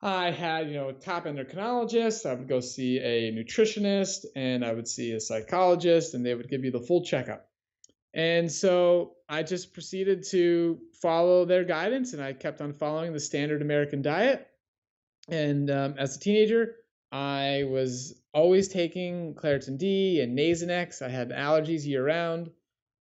B: I had, top endocrinologist. I would go see a nutritionist, and I would see a psychologist, and they would give you the full checkup. And so I just proceeded to follow their guidance, and I kept on following the standard American diet. And as a teenager, I was always taking Claritin D and Nasonex. I had allergies year round.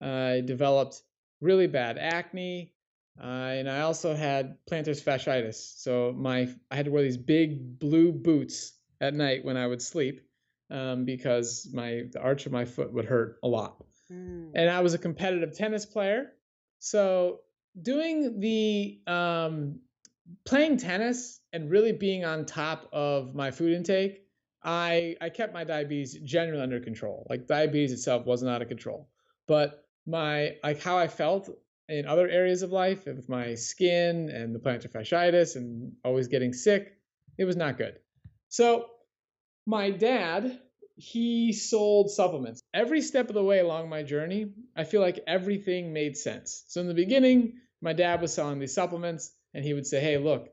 B: I developed really bad acne, and I also had plantar fasciitis. So I had to wear these big blue boots at night when I would sleep, because the arch of my foot would hurt a lot.
A: Mm.
B: And I was a competitive tennis player. So doing the playing tennis and really being on top of my food intake, I kept my diabetes generally under control. Like, diabetes itself wasn't out of control, but my like how I felt in other areas of life, with my skin and the plantar fasciitis and always getting sick, it was not good. So my dad, he sold supplements. Every step of the way along my journey, I feel like everything made sense. So in the beginning, my dad was selling these supplements, and he would say, "Hey, look,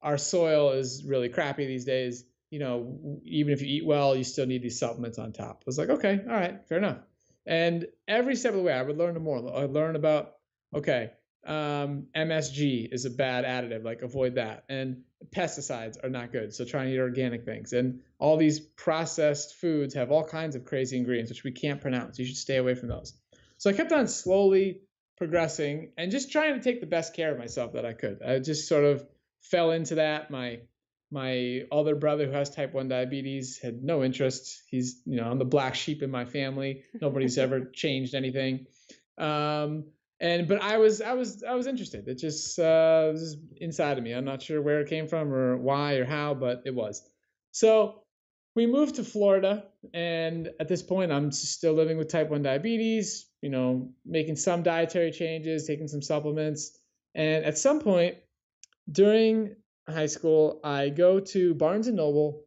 B: our soil is really crappy these days. Even if you eat well, you still need these supplements on top." I was like, "Okay, all right, fair enough." And every step of the way, I would learn more. I'd learn about, okay, MSG is a bad additive, like avoid that, and pesticides are not good, so try and eat organic things. And all these processed foods have all kinds of crazy ingredients which we can't pronounce. You should stay away from those. So I kept on slowly progressing and just trying to take the best care of myself that I could. I just sort of fell into that. My other brother, who has type 1 diabetes, had no interest. He's, I'm the black sheep in my family. Nobody's ever changed anything. Um, but I was interested. It just was inside of me. I'm not sure where it came from or why or how, but it was. So we moved to Florida, and at this point, I'm still living with type 1 diabetes. Making some dietary changes, taking some supplements, and at some point during high school, I go to Barnes and Noble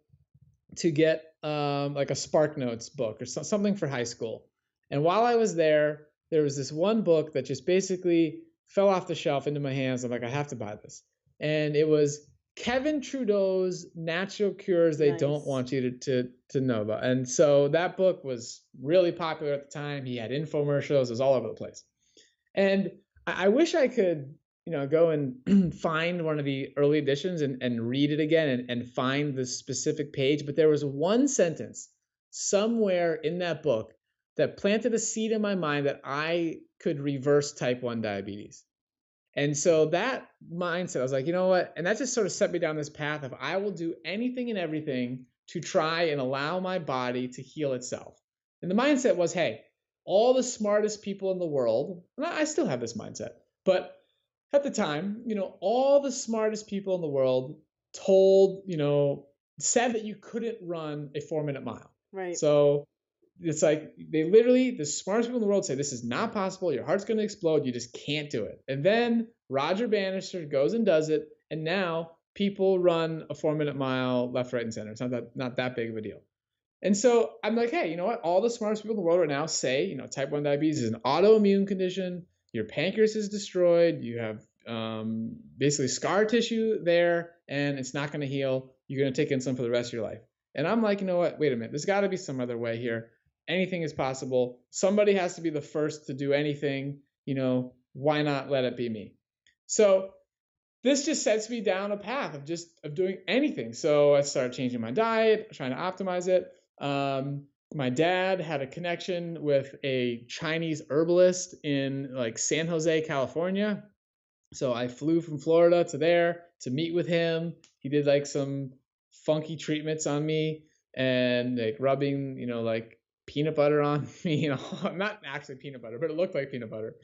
B: to get like a Spark Notes book or something for high school. And while I was there was this one book that just basically fell off the shelf into my hands. I'm like, I have to buy this. And it was Kevin Trudeau's Natural Cures They Don't
A: Nice.
B: Want You to know about. And so that book was really popular at the time. He had infomercials, it was all over the place. And I wish I could, go and find one of the early editions and read it again, and find the specific page. But there was one sentence somewhere in that book that planted a seed in my mind that I could reverse type 1 diabetes. And so that mindset, I was like, you know what? And that just sort of set me down this path of, I will do anything and everything to try and allow my body to heal itself. And the mindset was, hey, all the smartest people in the world, and I still have this mindset, but at the time, all the smartest people in the world told, said that you couldn't run a 4-minute mile.
A: Right.
B: So it's like, they literally, the smartest people in the world say this is not possible. Your heart's going to explode. You just can't do it. And then Roger Bannister goes and does it, and now people run a 4-minute mile left, right, and center. It's not that big of a deal. And so I'm like, hey, you know what? All the smartest people in the world right now say, type 1 diabetes is an autoimmune condition. Your pancreas is destroyed. You have basically scar tissue there, and it's not going to heal. You're going to take insulin for the rest of your life. And I'm like, you know what? Wait a minute. There's got to be some other way here. Anything is possible. Somebody has to be the first to do anything. Why not let it be me? So this just sets me down a path of doing anything. So I started changing my diet, trying to optimize it. My dad had a connection with a Chinese herbalist in like San Jose, California. So I flew from Florida to there to meet with him. He did like some funky treatments on me and like rubbing, like peanut butter on me, not actually peanut butter, but it looked like peanut butter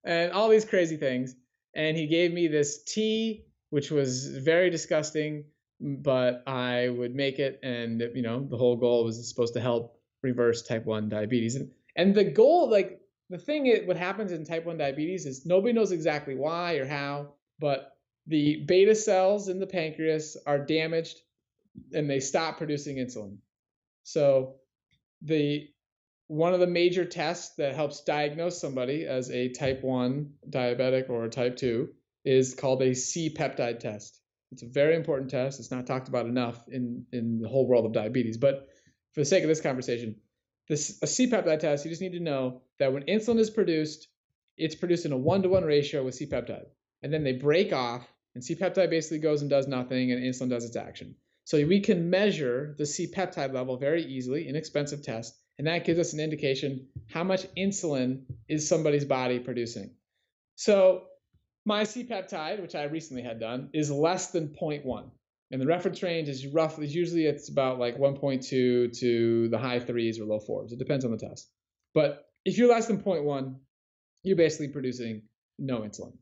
B: and all these crazy things. And he gave me this tea, which was very disgusting, but I would make it. And, the whole goal was supposed to help reverse type 1 diabetes. And the goal, like, the thing is, what happens in type 1 diabetes is nobody knows exactly why or how, but the beta cells in the pancreas are damaged and they stop producing insulin. So the one of the major tests that helps diagnose somebody as a type 1 diabetic or a type 2 is called a C-peptide test. It's a very important test. It's not talked about enough in the whole world of diabetes. But for the sake of this conversation, a C-peptide test, you just need to know that when insulin is produced, it's produced in a 1-to-1 ratio with C-peptide. And then they break off, and C-peptide basically goes and does nothing, and insulin does its action. So we can measure the C-peptide level very easily, inexpensive test, and that gives us an indication how much insulin is somebody's body producing. So my C-peptide, which I recently had done, is less than 0.1. And the reference range is usually it's about like 1.2 to the high threes or low fours. It depends on the test. But if you're less than 0.1, you're basically producing no insulin.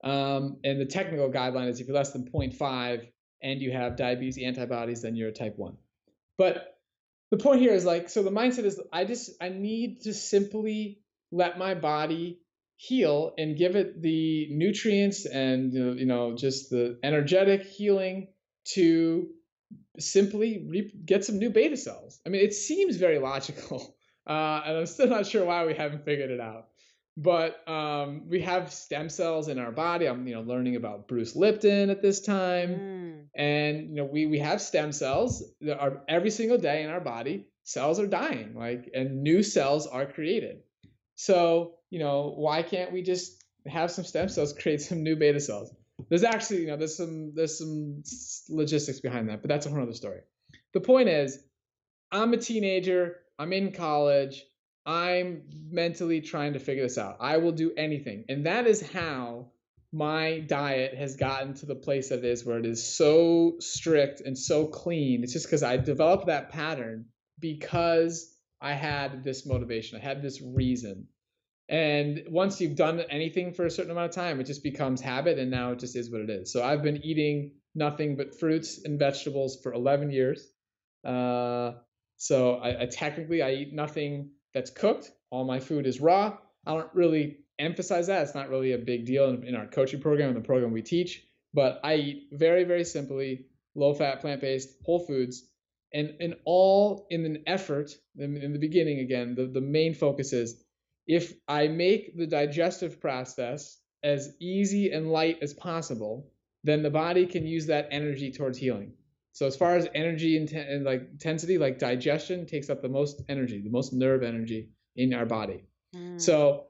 B: And the technical guideline is if you're less than 0.5 and you have diabetes antibodies, then you're a type 1. But the point here is like, so the mindset is I need to simply let my body heal and give it the nutrients and, just the energetic healing to simply get some new beta cells. I mean, it seems very logical, and I'm still not sure why we haven't figured it out. But we have stem cells in our body. I'm, learning about Bruce Lipton at this time,
A: Mm.
B: and we have stem cells that are every single day in our body. Cells are dying, like, and new cells are created. So, why can't we just have some stem cells create some new beta cells? There's actually, there's some logistics behind that, but that's a whole other story. The point is, I'm a teenager, I'm in college, I'm mentally trying to figure this out. I will do anything. And that is how my diet has gotten to the place that it is, where it is so strict and so clean. It's just because I developed that pattern because I had this motivation, I had this reason. And once you've done anything for a certain amount of time, it just becomes habit, and now it just is what it is. So I've been eating nothing but fruits and vegetables for 11 years. Uh, so I technically I eat nothing that's cooked. All my food is raw. I don't really emphasize that. It's not really a big deal in our coaching program and the program we teach. But I eat very, very simply, low fat, plant based, whole foods, and all in an effort. In the beginning, again, the main focus is if I make the digestive process as easy and light as possible, then the body can use that energy towards healing. So as far as energy and like intensity, like digestion takes up the most energy, the most nerve energy in our body.
A: Mm.
B: So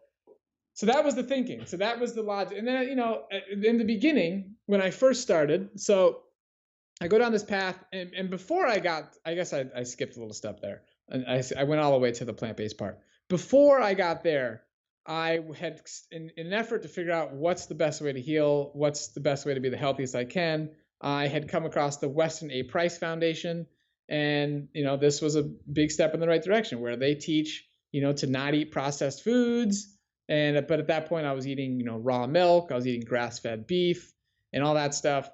B: so that was the thinking. So that was the logic. And then, in the beginning, when I first started, so I go down this path, and before I guess I skipped a little step there. And I went all the way to the plant-based part. Before I got there, I had, in an effort to figure out what's the best way to heal, what's the best way to be the healthiest I can, I had come across the Weston A. Price Foundation. And, this was a big step in the right direction, where they teach, to not eat processed foods. But at that point, I was eating, raw milk, I was eating grass-fed beef and all that stuff.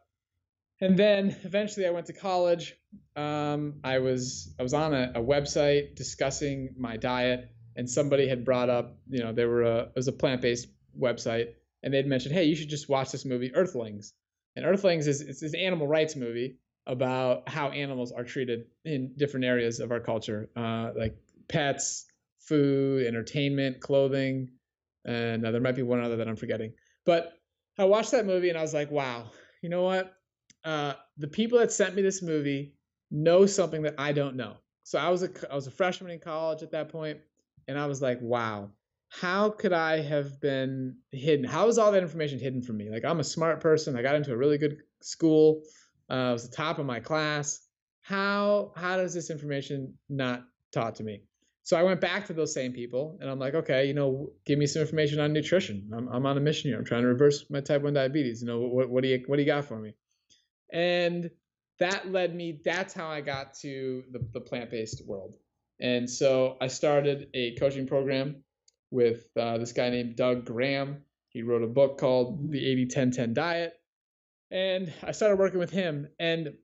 B: And then eventually I went to college. I was on a website discussing my diet, and somebody had brought up, it was a plant-based website, and they'd mentioned, hey, you should just watch this movie Earthlings. And Earthlings is this animal rights movie about how animals are treated in different areas of our culture, like pets, food, entertainment, clothing, and there might be one other that I'm forgetting. But I watched that movie and I was like, wow, you know what? The people that sent me this movie know something that I don't know. So I was a freshman in college at that point, and I was like, wow, how could I have been hidden? How is all that information hidden from me? Like, I'm a smart person. I got into a really good school. I was the top of my class. How does this information not taught to me? So I went back to those same people and I'm like, okay, give me some information on nutrition. I'm on a mission here. I'm trying to reverse my type 1 diabetes. What do you got for me? And that's how I got to the plant-based world. And so I started a coaching program with this guy named Doug Graham. He wrote a book called The 80-10-10 Diet. And I started working with him. And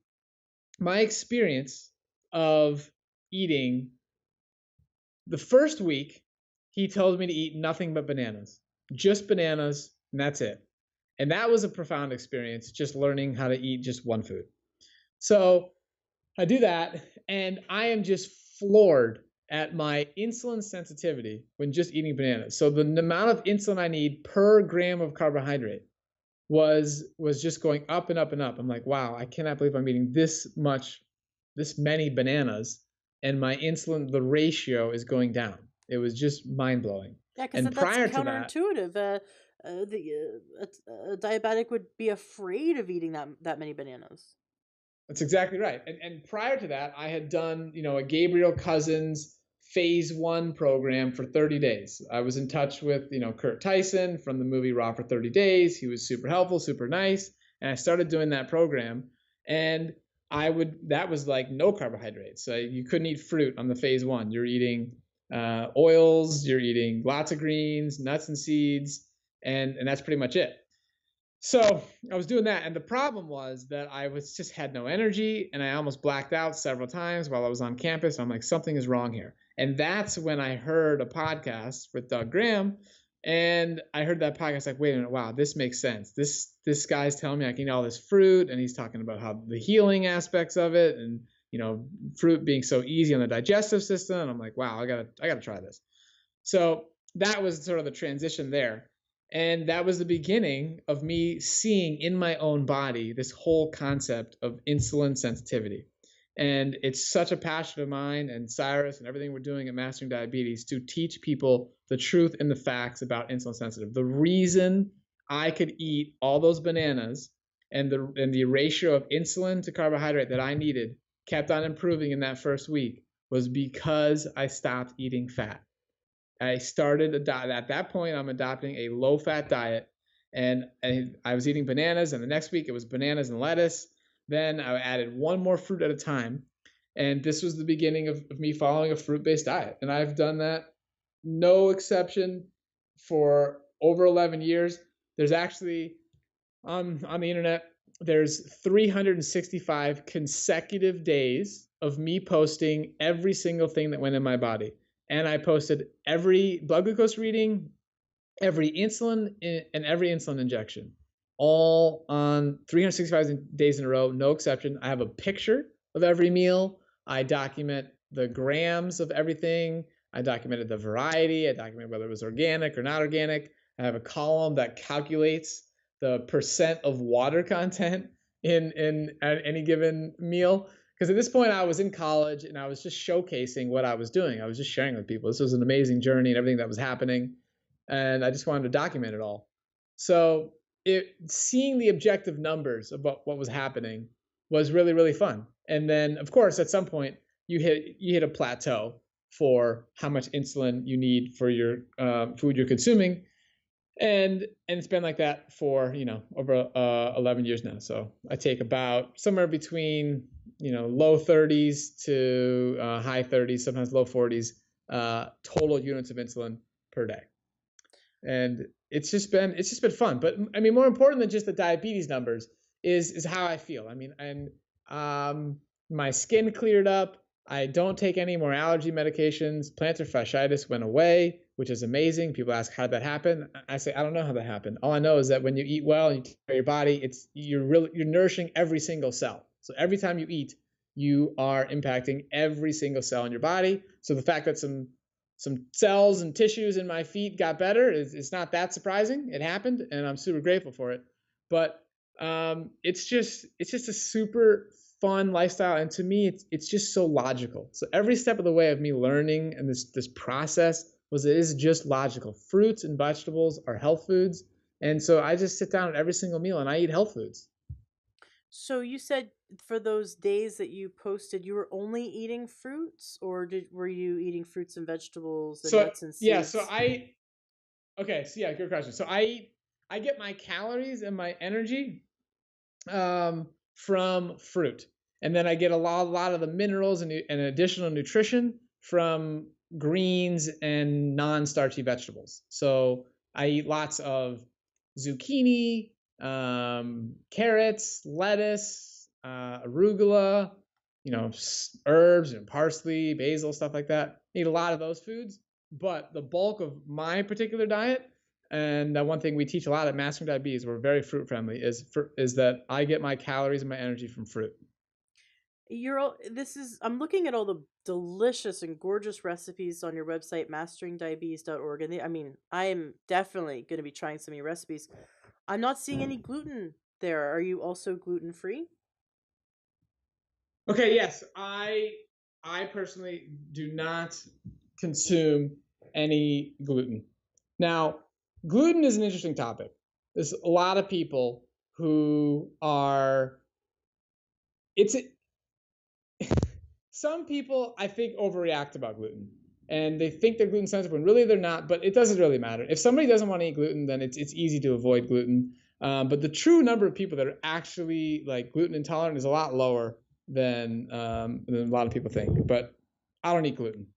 B: my experience of eating the first week, he told me to eat nothing but bananas, just bananas, and that's it. And that was a profound experience, just learning how to eat just one food. So I do that, and I am just floored at my insulin sensitivity when just eating bananas. So the amount of insulin I need per gram of carbohydrate was just going up and up and up. I'm like, wow, I cannot believe I'm eating this many bananas, and my insulin, the ratio is going down. It was just mind blowing.
A: Yeah, because
B: And
A: that's
B: prior to that,
A: counterintuitive. A diabetic would be afraid of eating that many bananas.
B: that's exactly right. And prior to that, I had done, a Gabriel Cousens phase 1 program for 30 days. I was in touch with, Kurt Tyson from the movie Raw for 30 Days. He was super helpful, super nice. And I started doing that program. And that was like no carbohydrates. So you couldn't eat fruit on the phase 1. You're eating oils, you're eating lots of greens, nuts and seeds, and that's pretty much it. So I was doing that, and the problem was that I was just had no energy, and I almost blacked out several times while I was on campus. I'm like, something is wrong here, and that's when I heard a podcast with Doug Graham, and I heard that podcast like, wait a minute, wow, this makes sense. This guy's telling me I can eat all this fruit, and he's talking about how the healing aspects of it, and fruit being so easy on the digestive system. And I'm like, wow, I gotta try this. So that was sort of the transition there. And that was the beginning of me seeing in my own body this whole concept of insulin sensitivity. And it's such a passion of mine and Cyrus and everything we're doing at Mastering Diabetes to teach people the truth and the facts about insulin sensitive. The reason I could eat all those bananas and the ratio of insulin to carbohydrate that I needed kept on improving in that first week was because I stopped eating fat. I started at that point. I'm adopting a low-fat diet, and I was eating bananas. And the next week it was bananas and lettuce. Then I added one more fruit at a time, and this was the beginning of me following a fruit-based diet. And I've done that, no exception, for over 11 years. There's actually on the internet, there's 365 consecutive days of me posting every single thing that went in my body. And I posted every blood glucose reading, every insulin, and every insulin injection, all on 365 days in a row, no exception. I have a picture of every meal. I document the grams of everything. I documented the variety. I documented whether it was organic or not organic. I have a column that calculates the percent of water content in any given meal. Because at this point I was in college and I was just showcasing what I was doing. I was just sharing with people. This was an amazing journey and everything that was happening, and I just wanted to document it all. So seeing the objective numbers about what was happening was really, really fun. And then of course at some point you hit a plateau for how much insulin you need for your food you're consuming, and it's been like that for over 11 years now. So I take about somewhere between low 30s to high 30s, sometimes low 40s total units of insulin per day. And it's just been fun. But I mean, more important than just the diabetes numbers is how I feel. I mean, and my skin cleared up. I don't take any more allergy medications. Plantar fasciitis went away, which is amazing. People ask how did that happen. I say I don't know how that happened. All I know is that when you eat well and you take care of your body, you're nourishing every single cell. So every time you eat, you are impacting every single cell in your body. So the fact that some cells and tissues in my feet got better it's not that surprising. It happened, and I'm super grateful for it. But it's just a super fun lifestyle, and to me it's just so logical. So every step of the way of me learning and this process it is just logical. Fruits and vegetables are health foods, and so I just sit down at every single meal and I eat health foods.
A: So you said for those days that you posted, you were only eating fruits, or were you eating fruits and vegetables and
B: So
A: nuts and
B: yeah, so
A: seeds?
B: I okay, so yeah, good question. So I get my calories and my energy from fruit, and then I get a lot of the minerals and additional nutrition from greens and non-starchy vegetables. So I eat lots of zucchini, carrots, lettuce, arugula, herbs and parsley, basil, stuff like that. Eat a lot of those foods, but the bulk of my particular diet, and one thing we teach a lot at Mastering Diabetes, we're very fruit friendly, is that I get my calories and my energy from fruit.
A: This is I'm looking at all the delicious and gorgeous recipes on your website masteringdiabetes.org, and I mean, I'm definitely going to be trying some of your recipes. I'm not seeing any gluten there. Are you also gluten free?
B: Okay, yes, I personally do not consume any gluten. Now, gluten is an interesting topic. There's a lot of people who are it's some people I think overreact about gluten, and they think they're gluten sensitive when really they're not. But it doesn't really matter. If somebody doesn't want to eat gluten, then it's easy to avoid gluten. But the true number of people that are actually like gluten intolerant is a lot lower than a lot of people think. But I don't eat gluten.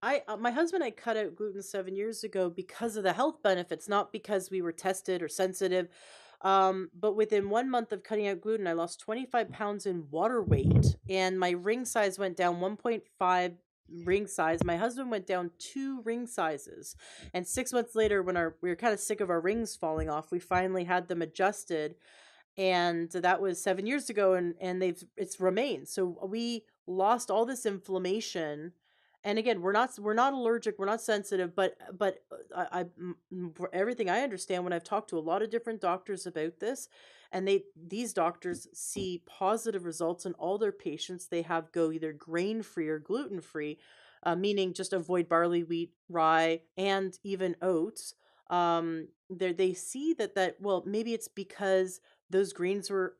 A: My husband and I cut out gluten 7 years ago because of the health benefits, not because we were tested or sensitive. But within 1 month of cutting out gluten, I lost 25 pounds in water weight, and my ring size went down 1.5 ring size. My husband went down 2 ring sizes, and 6 months later, when we were kind of sick of our rings falling off, we finally had them adjusted, and that was 7 years ago, and it's remained. So we lost all this inflammation, and again, we're not allergic, we're not sensitive, but for everything I understand, when I've talked to a lot of different doctors about this, and these doctors see positive results in all their patients, they have go either grain free or gluten free, meaning just avoid barley, wheat, rye, and even oats. They see that, well, maybe it's because those greens were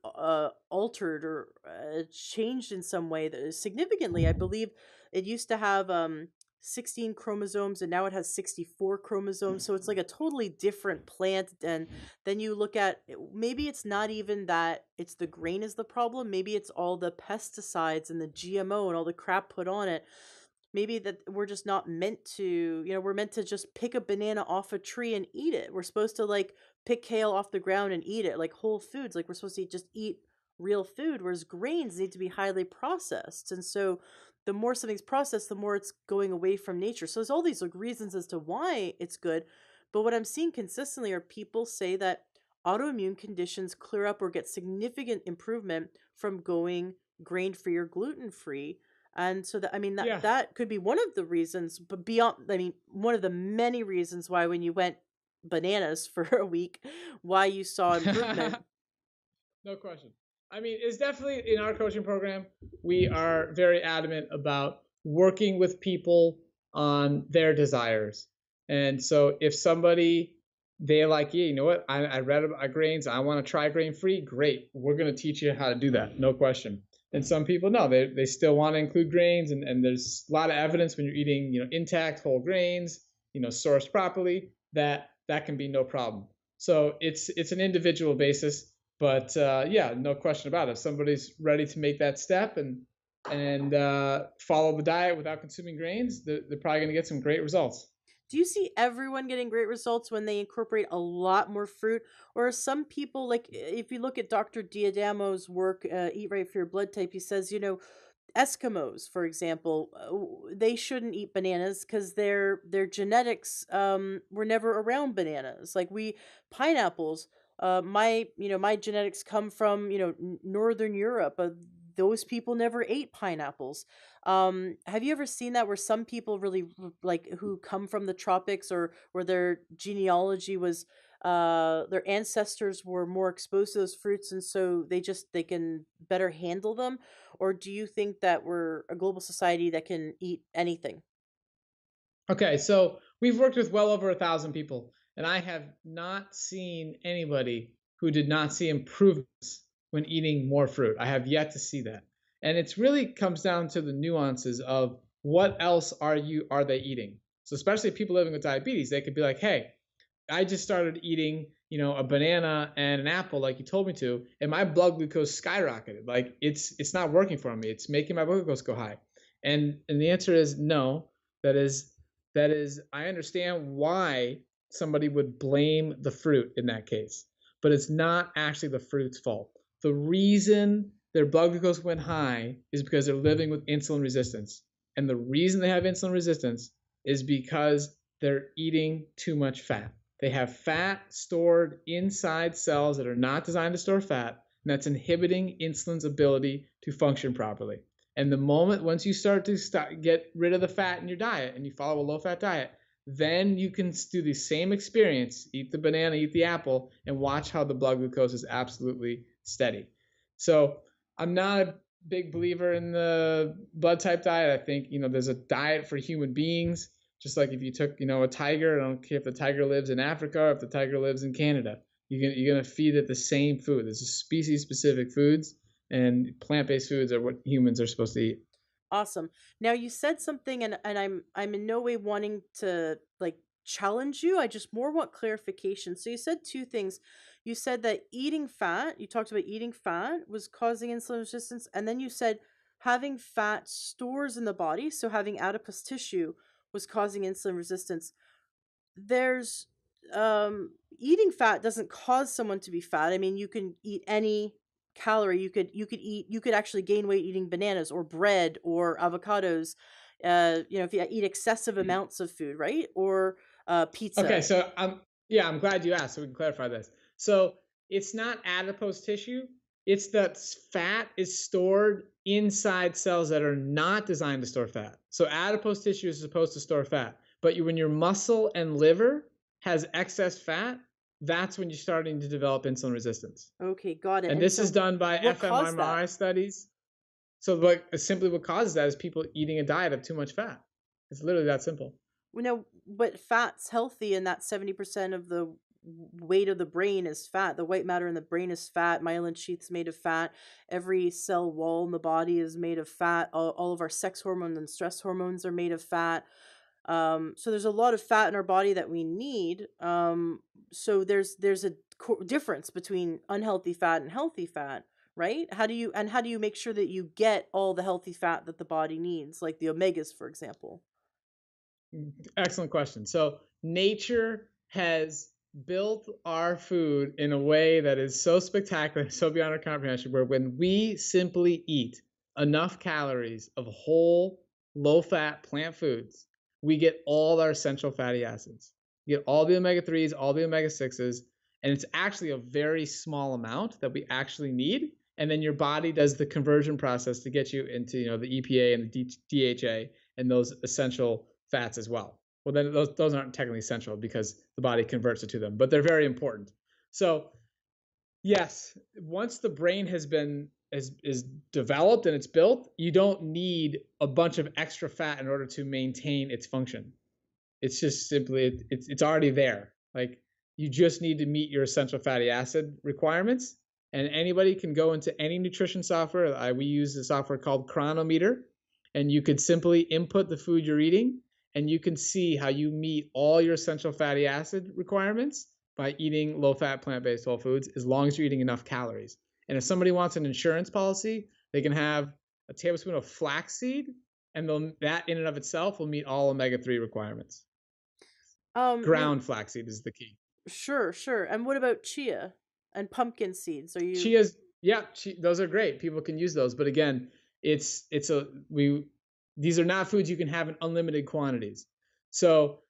A: altered or changed in some way that is significantly. I believe it used to have 16 chromosomes, and now it has 64 chromosomes. So it's like a totally different plant. And then you look at maybe it's not even that it's the grain is the problem. Maybe it's all the pesticides and the GMO and all the crap put on it. Maybe that we're just not meant to, we're meant to just pick a banana off a tree and eat it. We're supposed to like pick kale off the ground and eat it like whole foods. Like we're supposed to just eat real food, whereas grains need to be highly processed. And so the more something's processed, the more it's going away from nature. So there's all these like reasons as to why it's good. But what I'm seeing consistently are people say that autoimmune conditions clear up or get significant improvement from going grain free or gluten free. And so that, I mean, that
B: Yeah.
A: that could be one of the reasons, but beyond, I mean, one of the many reasons why when you went bananas for a week, why you saw improvement.
B: No question. I mean, it's definitely in our coaching program, we are very adamant about working with people on their desires. And so if somebody, they're like, yeah, you know what? I read about grains. I want to try grain free. Great. We're going to teach you how to do that. No question. And some people, no, they still want to include grains. And there's a lot of evidence when you're eating, intact whole grains, sourced properly, that can be no problem. So it's an individual basis, but yeah, no question about it. If somebody's ready to make that step and follow the diet without consuming grains, they're probably going to get some great results.
A: Do you see everyone getting great results when they incorporate a lot more fruit? Or are some people, like if you look at Dr. Diadamo's work, Eat Right for Your Blood Type, he says, Eskimos, for example, they shouldn't eat bananas because their genetics were never around bananas. Like we pineapples, my genetics come from Northern Europe. Those people never ate pineapples. Have you ever seen that where some people really like who come from the tropics or where their genealogy was their ancestors were more exposed to those fruits, and so they can better handle them? Or do you think that we're a global society that can eat anything?
B: Okay, so we've worked with well over 1,000 people, and I have not seen anybody who did not see improvements when eating more fruit. I have yet to see that. And it's really comes down to the nuances of what else are they eating. So especially people living with diabetes, they could be like, "Hey, I just started eating, a banana and an apple like you told me to, and my blood glucose skyrocketed. Like it's not working for me. It's making my blood glucose go high." And the answer is no. That is I understand why somebody would blame the fruit in that case, but it's not actually the fruit's fault. The reason their blood glucose went high is because they're living with insulin resistance. And the reason they have insulin resistance is because they're eating too much fat. They have fat stored inside cells that are not designed to store fat, and that's inhibiting insulin's ability to function properly. And the moment once you start to get rid of the fat in your diet and you follow a low fat diet, then you can do the same experience, eat the banana, eat the apple, and watch how the blood glucose is absolutely steady. So I'm not a big believer in the blood type diet. I think, there's a diet for human beings. Just like if you took, a tiger, I don't care if the tiger lives in Africa or if the tiger lives in Canada, you're gonna feed it the same food. There's species specific foods, and plant based foods are what humans are supposed to eat.
A: Awesome. Now you said something, and I'm in no way wanting to like challenge you. I just more want clarification. So you said two things. You said that eating fat, you talked about eating fat was causing insulin resistance, and then you said having fat stores in the body, so having adipose tissue was causing insulin resistance. There's eating fat doesn't cause someone to be fat. I mean, you can eat any calorie. You could actually gain weight eating bananas or bread or avocados. If you eat excessive amounts of food, right? Or
B: Okay,
A: pizza.
B: so I'm glad you asked, so we can clarify this. So it's not adipose tissue. It's that fat is stored inside cells that are not designed to store fat. So adipose tissue is supposed to store fat, but when your muscle and liver has excess fat, that's when you're starting to develop insulin resistance.
A: Okay, got it.
B: And
A: And
B: this is
A: so
B: done by
A: what caused that?
B: fMRI studies. So simply what causes that is people eating a diet of too much fat. It's literally that simple.
A: We know, but fat's healthy, and that 70% of the weight of the brain is fat. The white matter in the brain is fat. Myelin sheath's made of fat. Every cell wall in the body is made of fat. All of our sex hormones and stress hormones are made of fat. So there's a lot of fat in our body that we need. So there's a difference between unhealthy fat and healthy fat, right? How do you make sure that you get all the healthy fat that the body needs, like the omegas, for example?
B: Excellent question. So nature has built our food in a way that is so spectacular, so beyond our comprehension, where when we simply eat enough calories of whole, low fat plant foods, we get all our essential fatty acids. You get all the omega 3s, all the omega 6s, and it's actually a very small amount that we actually need. And then your body does the conversion process to get you into the EPA and the DHA and those essential fats as well. Well, then those aren't technically essential because the body converts it to them, but they're very important. So yes, once the brain has been is developed and it's built, you don't need a bunch of extra fat in order to maintain its function. It's just simply it's already there. Like you just need to meet your essential fatty acid requirements. And anybody can go into any nutrition software. We use a software called Chronometer, and you could simply input the food you're eating, and you can see how you meet all your essential fatty acid requirements by eating low-fat plant-based whole foods, as long as you're eating enough calories. And if somebody wants an insurance policy, they can have a tablespoon of flaxseed, and that in and of itself will meet all omega-3 requirements.
A: Now,
B: Ground flaxseed is the key.
A: sure, sure. And what about chia and pumpkin seeds? Are you
B: Chia's, yeah, those are great. People can use those, but again, it's a we these are not foods you can have in unlimited quantities. So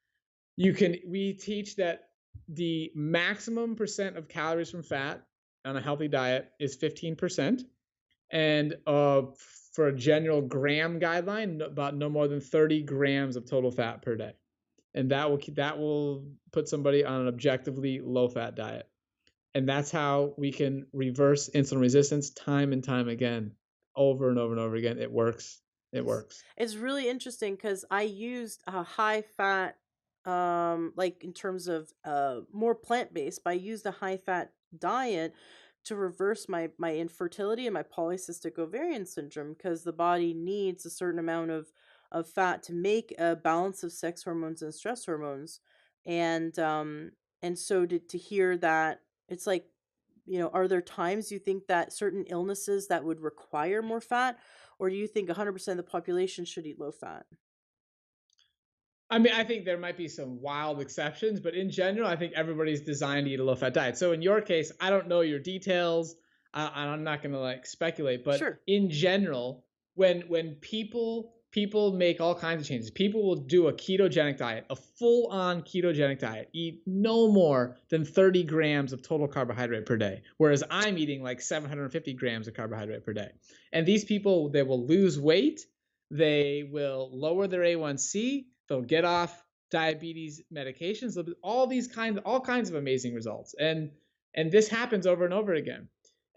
B: we teach that the maximum percent of calories from fat on a healthy diet is 15%, and for a general gram guideline, about no more than 30 grams of total fat per day, and that will put somebody on an objectively low fat diet. And that's how we can reverse insulin resistance time and time again, over and over and over again. It works. It
A: it's
B: works.
A: it's really interesting because I used a high fat, like in terms of more plant based, but I used a high fat diet to reverse my infertility and my polycystic ovarian syndrome, because the body needs a certain amount of fat to make a balance of sex hormones and stress hormones. And so to hear that, it's like, are there times you think that certain illnesses that would require more fat, or do you think 100% of the population should eat low fat?
B: I mean, I think there might be some wild exceptions, but in general, I think everybody's designed to eat a low-fat diet. So in your case, I don't know your details. I'm not going to like speculate, but
A: Sure.
B: in general, when people make all kinds of changes, people will do a ketogenic diet, a full-on ketogenic diet, eat no more than 30 grams of total carbohydrate per day, whereas I'm eating like 750 grams of carbohydrate per day. And these people, they will lose weight, they will lower their A1C. They'll get off diabetes medications. All kinds of amazing results. And this happens over and over again.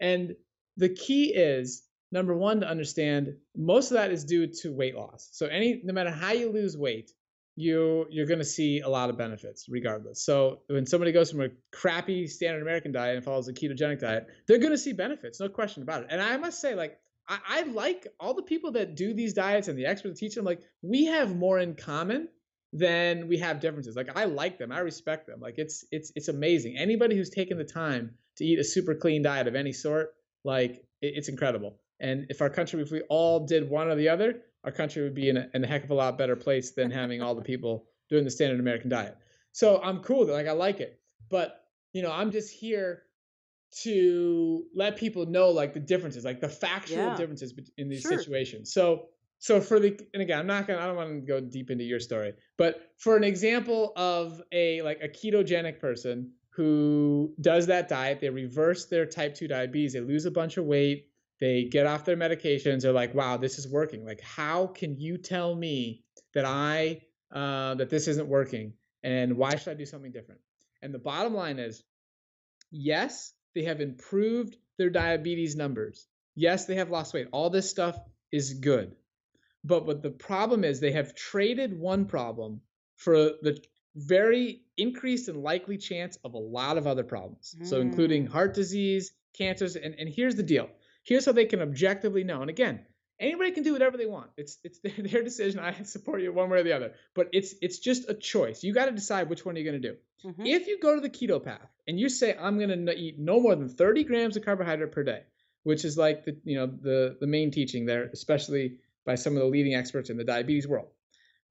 B: And the key is number one to understand most of that is due to weight loss. So no matter how you lose weight, you're going to see a lot of benefits regardless. So when somebody goes from a crappy standard American diet and follows a ketogenic diet, they're going to see benefits, no question about it. And I must say, like, I like all the people that do these diets and the experts that teach them. Like, we have more in common than we have differences. Like, I like them, I respect them. Like, it's amazing. Anybody who's taken the time to eat a super clean diet of any sort, like, it's incredible. And if our country, if we all did one or the other, our country would be in a heck of a lot better place than having all the people doing the standard American diet. So I'm cool with it. Like, I like it. But I'm just here to let people know like the differences, like the factual
A: Yeah,
B: differences in these
A: sure.
B: situations. So and again, I don't want to go deep into your story, but for an example of a ketogenic person who does that diet, they reverse their type 2 diabetes, they lose a bunch of weight, they get off their medications, they're like, wow, this is working. Like, how can you tell me that that this isn't working, and why should I do something different? And the bottom line is, yes, they have improved their diabetes numbers. Yes, they have lost weight. All this stuff is good. But what the problem is, they have traded one problem for the very increased and likely chance of a lot of other problems. So, including
A: Mm.
B: heart disease, cancers. And here's the deal. Here's how they can objectively know. And again, anybody can do whatever they want. It's their decision. I support you one way or the other. But it's just a choice. You got to decide which one you're going to do.
A: Mhm.
B: If you go to the keto path and you say, I'm going to eat no more than 30 grams of carbohydrate per day, which is like the main teaching there, especially by some of the leading experts in the diabetes world,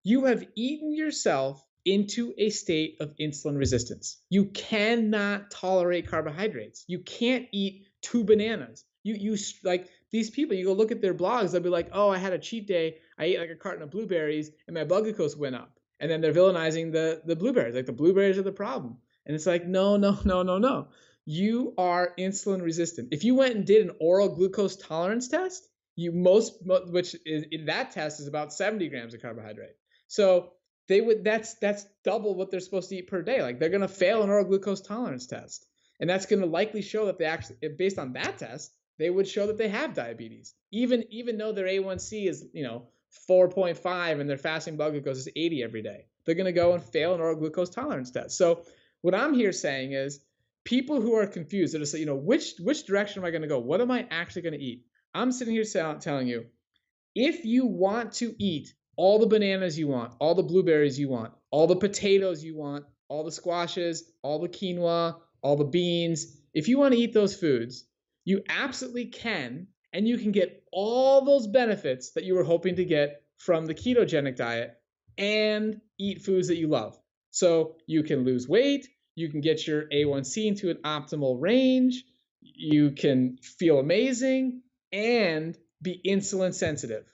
B: you have eaten yourself into a state of insulin resistance. You cannot tolerate carbohydrates. You can't eat 2 bananas. You like these people, you go look at their blogs, they'll be like, oh, I had a cheat day. I ate like a carton of blueberries and my blood glucose went up. And then they're villainizing the blueberries, like the blueberries are the problem. And it's like, no, no, no, no, no. You are insulin resistant. If you went and did an oral glucose tolerance test, which is in that test is about 70 grams of carbohydrate. So that's double what they're supposed to eat per day. Like, they're going to fail an oral glucose tolerance test, and that's going to likely show that they actually, based on that test, they would show that they have diabetes, even though their A1C is 4.5 and their fasting blood glucose is 80 every day. They're going to go and fail an oral glucose tolerance test. So what I'm here saying is, people who are confused, they're just say, which direction am I going to go? What am I actually going to eat? I'm sitting here telling you, if you want to eat all the bananas you want, all the blueberries you want, all the potatoes you want, all the squashes, all the quinoa, all the beans, if you want to eat those foods, you absolutely can, and you can get all those benefits that you were hoping to get from the ketogenic diet and eat foods that you love. So you can lose weight, you can get your A1C into an optimal range, you can feel amazing, and be insulin sensitive.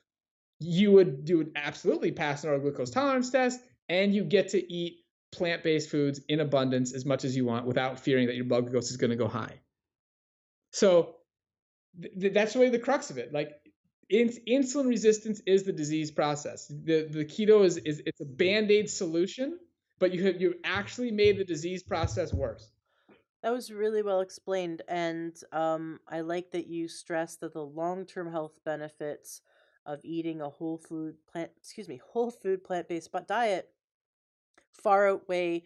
B: You would absolutely pass an oral glucose tolerance test, and you get to eat plant-based foods in abundance as much as you want without fearing that your blood glucose is going to go high. So that's really the crux of it. Like, insulin resistance is the disease process. The keto is it's a band-aid solution, but you actually made the disease process worse.
A: That was really well explained, and I like that you stressed that the long-term health benefits of eating a whole food plant-based diet far outweigh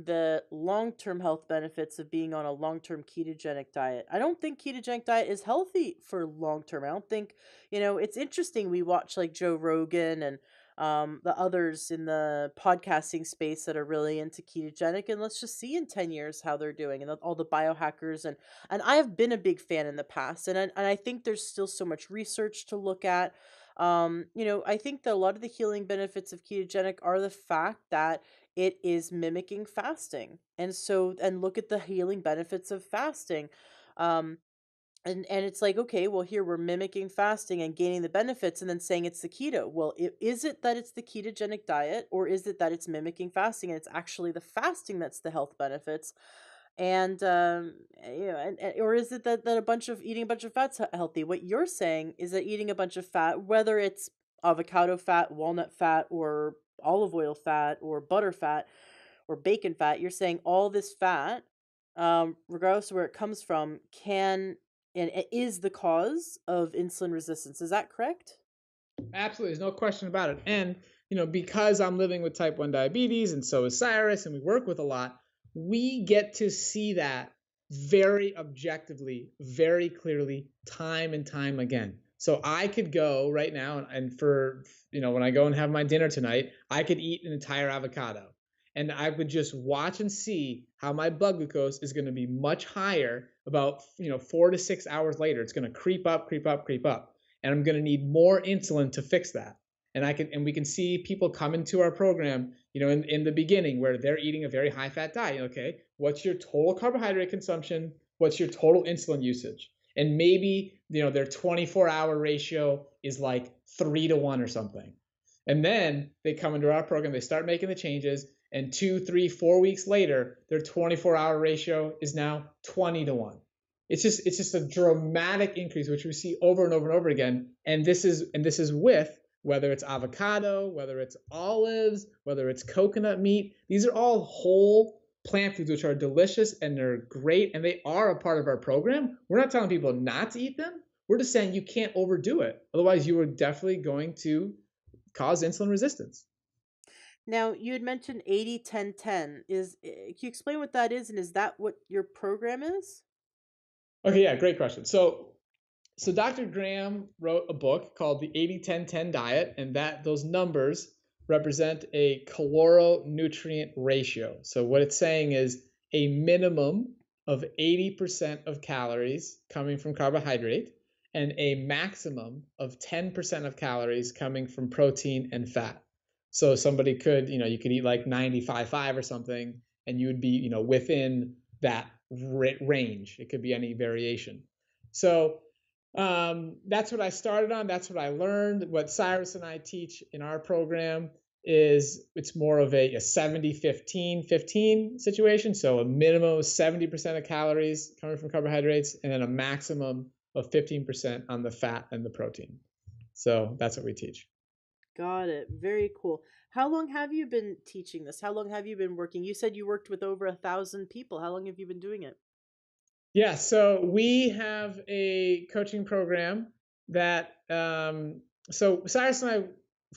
A: the long-term health benefits of being on a long-term ketogenic diet. I don't think ketogenic diet is healthy for long-term. I don't think, it's interesting. We watch like Joe Rogan and the others in the podcasting space that are really into ketogenic, and let's just see in 10 years how they're doing, and all the biohackers, and I have been a big fan in the past, and I think there's still so much research to look at. I think that a lot of the healing benefits of ketogenic are the fact that it is mimicking fasting. And look at the healing benefits of fasting. Um, and it's like, okay, well, here we're mimicking fasting and gaining the benefits and then saying it's the keto. Well, is it that it's the ketogenic diet, or is it that it's mimicking fasting and it's actually the fasting that's the health benefits? And or is it that a bunch of eating a bunch of fat's healthy? What you're saying is that eating a bunch of fat, whether it's avocado fat, walnut fat, or olive oil fat, or butter fat, or bacon fat, you're saying all this fat, regardless of where it comes from, can and it is the cause of insulin resistance. Is that correct?
B: Absolutely, there's no question about it. And because I'm living with type 1 diabetes, and so is Cyrus, and we work with a lot, we get to see that very objectively, very clearly, time and time again. So I could go right now, and for when I go and have my dinner tonight, I could eat an entire avocado, and I would just watch and see how my blood glucose is going to be much higher about 4 to 6 hours later. It's going to creep up, creep up, creep up, and I'm going to need more insulin to fix that. And we can see people come into our program, in the beginning where they're eating a very high fat diet. Okay, what's your total carbohydrate consumption? What's your total insulin usage? And maybe their 24-hour ratio is like 3 to 1 or something. And then they come into our program, they start making the changes, and 2, 3, 4 weeks later, their 24-hour ratio is now 20 to 1. It's just a dramatic increase, which we see over and over and over again. And this is with whether it's avocado, whether it's olives, whether it's coconut meat. These are all whole plant foods, which are delicious and they're great, and they are a part of our program. We're not telling people not to eat them. We're just saying you can't overdo it. Otherwise, you are definitely going to cause insulin resistance.
A: Now, you had mentioned 80-10-10. Can you explain what that is, and is that what your program is?
B: Okay, yeah, great question. So Dr. Graham wrote a book called The 80-10-10 Diet, and those numbers represent a caloronutrient ratio. So what it's saying is a minimum of 80% of calories coming from carbohydrate and a maximum of 10% of calories coming from protein and fat. So somebody could, you could eat like 95.5 or something, and you would be, within that range. It could be any variation. So that's what I started on. That's what I learned. What Cyrus and I teach in our program is it's more of a 70-15-15 situation. So a minimum of 70% of calories coming from carbohydrates, and then a maximum of 15% on the fat and the protein. So that's what we teach.
A: Got it. Very cool. How long have you been teaching this? How long have you been working? You said you worked with over 1,000 people. How long have you been doing it?
B: Yeah, so we have a coaching program that so Cyrus and I,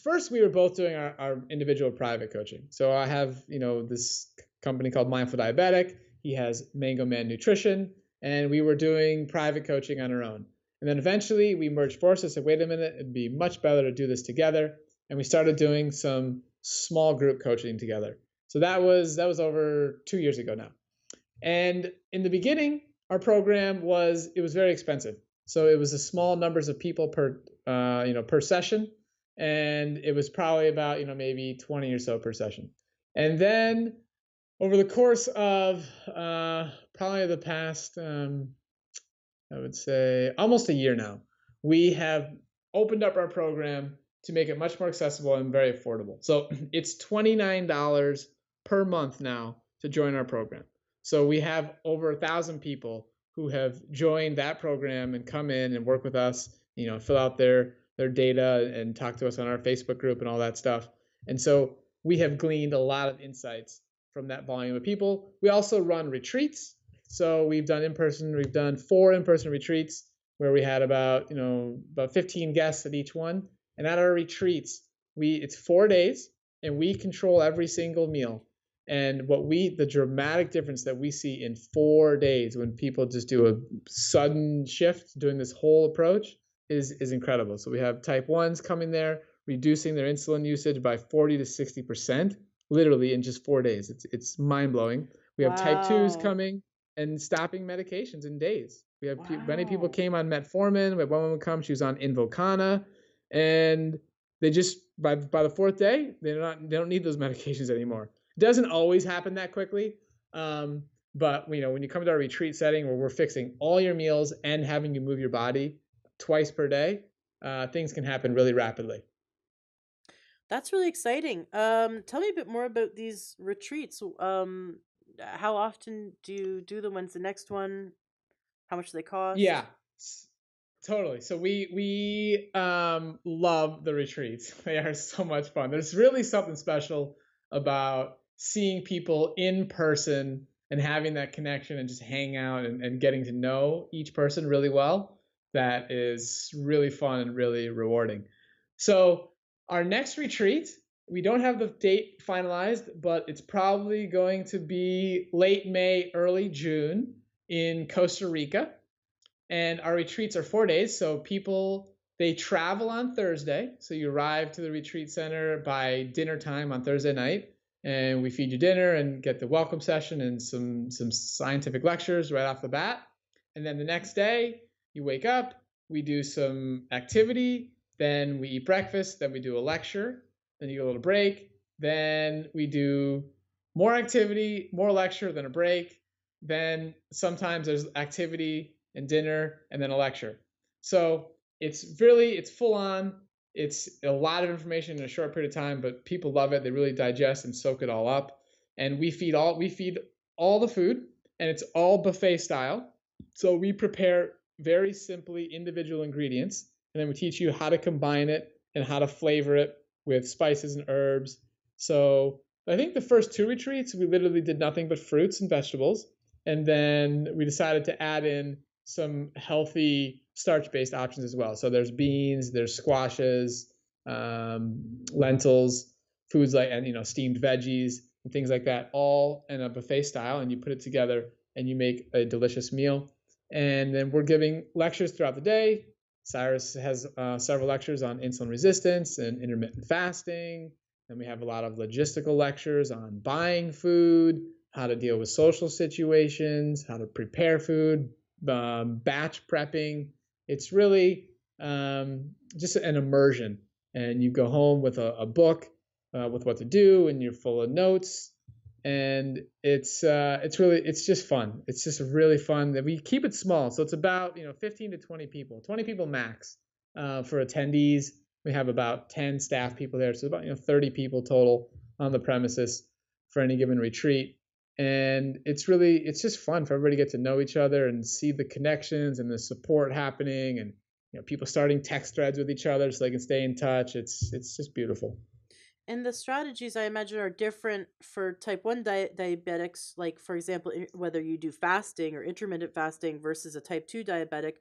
B: first we were both doing our individual private coaching. So I have, this company called Mindful Diabetic. He has Mango Man Nutrition, and we were doing private coaching on our own. And then eventually we merged forces and said, wait a minute, it'd be much better to do this together. And we started doing some small group coaching together. So that was over 2 years ago now. And in the beginning, our program was very expensive. So it was a small numbers of people per session, and it was probably about maybe 20 or so per session. And then over the course of probably the past I would say almost a year now, we have opened up our program to make it much more accessible and very affordable. So it's $29 per month now to join our program. So we have over 1,000 people who have joined that program and come in and work with us, fill out their data and talk to us on our Facebook group and all that stuff. And so we have gleaned a lot of insights from that volume of people. We also run retreats. So we've done 4 in-person retreats where we had about 15 guests at each one. And at our retreats, it's 4 days and we control every single meal. And the dramatic difference that we see in 4 days when people just do a sudden shift doing this whole approach is incredible. So we have type 1s coming there, reducing their insulin usage by 40 to 60%, literally in just 4 days. It's mind blowing. We have type 2s
A: Wow.
B: coming and stopping medications in days. We have many people
A: Wow.
B: came on metformin. We have one woman come, she was on Invokana, and they just by the fourth day they don't need those medications anymore. It doesn't always happen that quickly, but when you come to our retreat setting where we're fixing all your meals and having you move your body twice per day, things can happen really rapidly.
A: That's really exciting. Tell me a bit more about these retreats. How often do you do them? When's the next one? How much do they
B: Yeah,
A: cost?
B: totally. So we love the retreats. They are so much fun. There's really something special about seeing people in person and having that connection and just hang out and getting to know each person really well. That is really fun and really rewarding. So our next retreat, we don't have the date finalized, but it's probably going to be late May, early June in Costa Rica, and our retreats are 4 days. So people they travel on Thursday. So you arrive to the retreat center by dinner time on Thursday night, and we feed you dinner and get the welcome session and some scientific lectures right off the bat. And then the next day you wake up, we do some activity, then we eat breakfast, then we do a lecture, then you get a little break, then we do more activity, more lecture, then a break, then sometimes there's activity and dinner and then a lecture. So it's full on. It's a lot of information in a short period of time, but people love it. They really digest and soak it all up. And we feed all the food, and it's all buffet style. So we prepare very simply individual ingredients, and then we teach you how to combine it and how to flavor it with spices and herbs. So I think the first two retreats we literally did nothing but fruits and vegetables, and then we decided to add in some healthy starch-based options as well. So there's beans, there's squashes, lentils, foods like and steamed veggies and things like that, all in a buffet style, and you put it together and you make a delicious meal. And then we're giving lectures throughout the day. Cyrus has several lectures on insulin resistance and intermittent fasting. And we have a lot of logistical lectures on buying food, how to deal with social situations, how to prepare food, batch prepping. It's really just an immersion. And you go home with a book with what to do, and you're full of notes. And it's just fun. It's just really fun. We keep it small, so it's about 15 to 20 people, 20 people max for attendees. We have about 10 staff people there, so about 30 people total on the premises for any given retreat. And it's just fun for everybody to get to know each other and see the connections and the support happening, and people starting text threads with each other so they can stay in touch. It's just beautiful.
A: And the strategies I imagine are different for type 1 diabetics, like, for example, whether you do fasting or intermittent fasting versus a type 2 diabetic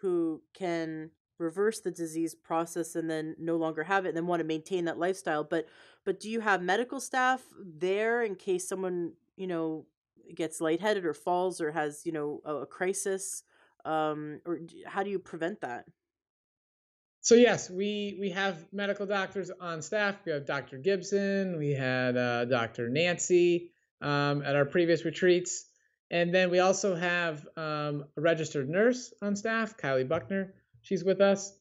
A: who can reverse the disease process and then no longer have it and then want to maintain that lifestyle. But do you have medical staff there in case someone, gets lightheaded or falls or has, a crisis? How do you prevent that?
B: So yes, we have medical doctors on staff. We have Dr. Gibson. We had Dr. Nancy at our previous retreats, and then we also have a registered nurse on staff, Kylie Buckner. She's with us,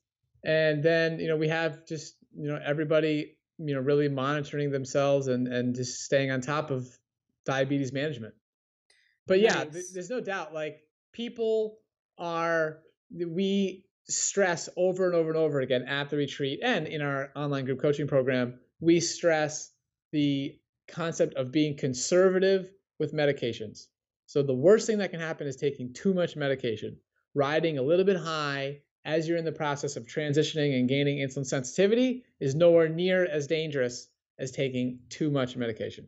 B: and then we have just everybody really monitoring themselves and just staying on top of diabetes management. But yeah,
A: Nice.
B: there's no doubt. Like people are, we stress over and over and over again at the retreat and in our online group coaching program. We stress the concept of being conservative with medications. So the worst thing that can happen is taking too much medication, riding a little bit high as you're in the process of transitioning and gaining insulin sensitivity is nowhere near as dangerous as taking too much medication.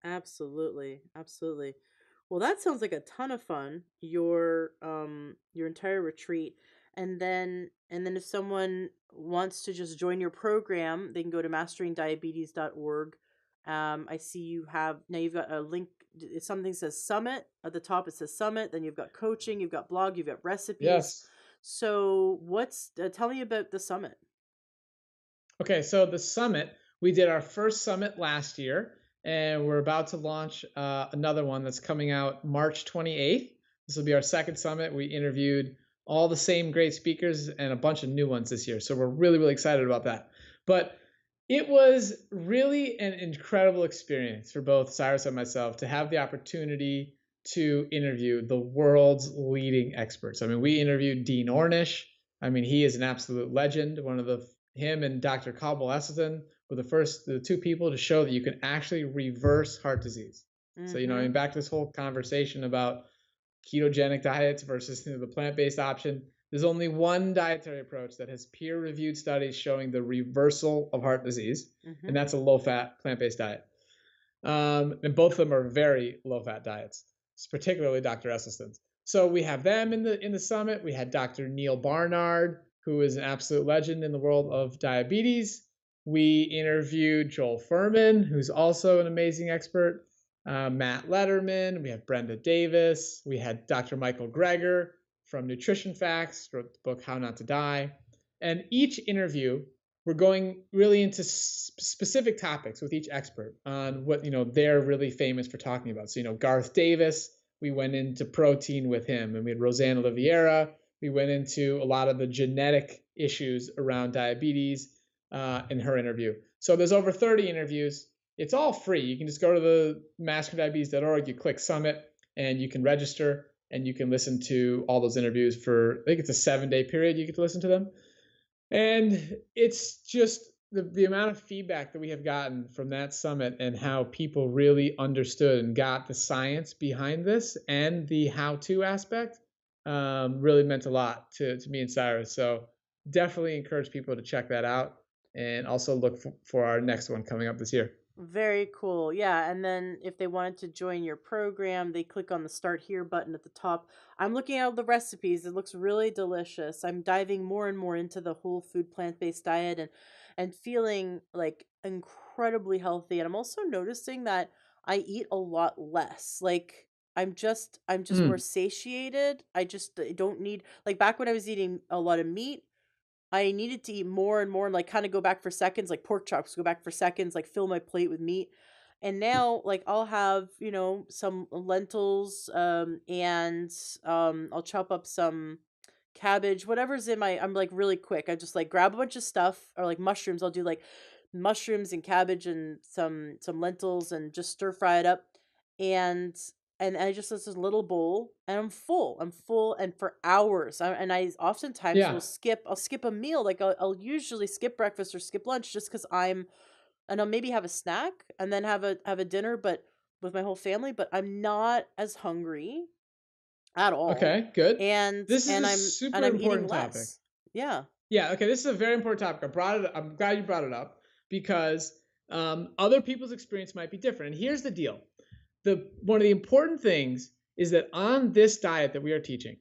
A: Absolutely. Absolutely. Well, that sounds like a ton of fun. Your entire retreat. And then if someone wants to just join your program, they can go to masteringdiabetes.org I see you have now you've got a link. Something says summit at the top. It says summit. Then you've got coaching, you've got blog, you've got recipes.
B: Yes.
A: So tell me about the summit.
B: Okay, so the summit, we did our first summit last year, and we're about to launch another one that's coming out March 28th. This will be our second summit. We interviewed all the same great speakers and a bunch of new ones this year. So we're really, really excited about that. But it was really an incredible experience for both Cyrus and myself to have the opportunity to interview the world's leading experts. I mean, we interviewed Dean Ornish. I mean, he is an absolute legend, one of the him and Dr. Caldwell Esselstyn were the two people to show that you can actually reverse heart disease. So, I
A: Mm-hmm.
B: mean, back to this whole conversation about ketogenic diets versus the plant-based option. There's only one dietary approach that has peer-reviewed studies showing the reversal of heart disease,
A: Mm-hmm.
B: and that's a low-fat plant-based diet. And both of them are very low-fat diets, particularly Dr. Esselstyn's. So we have them in the summit. We had Dr. Neil Barnard, who is an absolute legend in the world of diabetes. We interviewed Joel Furman, who's also an amazing expert. Matt Letterman. We have Brenda Davis. We had Dr. Michael Greger from Nutrition Facts, wrote the book How Not to Die. And each interview, we're going really into specific topics with each expert on what they're really famous for talking about. So Garth Davis, we went into protein with him, and we had Roseanne Oliveira. We went into a lot of the genetic issues around diabetes in her interview. So there's over 30 interviews. It's all free. You can just go to the masterdiabetes.org, you click summit, and you can register, and you can listen to all those interviews for, I think it's a 7-day period you get to listen to them. And it's just the amount of feedback that we have gotten from that summit and how people really understood and got the science behind this and the how-to aspect really meant a lot to me and Cyrus. So definitely encourage people to check that out and also look for our next one coming up this year.
A: Very cool. Yeah. And then if they wanted to join your program, they click on the Start Here button at the top. I'm looking at all the recipes. It looks really delicious. I'm diving more and more into the whole food plant-based diet and feeling like incredibly healthy. And I'm also noticing that I eat a lot less. Like I'm just more
B: Mm,
A: satiated. I don't need like back when I was eating a lot of meat, I needed to eat more and more and, like, kinda go back for seconds, like pork chops, go back for seconds, like, fill my plate with meat, and now, like, I'll have, some lentils, and, I'll chop up some cabbage, whatever's in my I'm, like, really quick, I just, like, grab a bunch of stuff or, like, mushrooms, I'll do, like, mushrooms and cabbage and some lentils and just stir fry it up, and I just this little bowl, and I'm full, and for hours, and I oftentimes will
B: yeah.
A: I'll skip a meal, like, I'll usually skip breakfast or skip lunch just because 'cause and I'll maybe have a snack and then have a dinner, but with my whole family, but I'm not as hungry at all,
B: Okay, good.
A: and
B: This is a
A: and
B: super
A: I'm eating
B: important topic.
A: less. Yeah.
B: Yeah, okay, this is a very important topic. I'm glad you brought it up because other people's experience might be different. And here's the deal. One of the important things is that on this diet that we are teaching,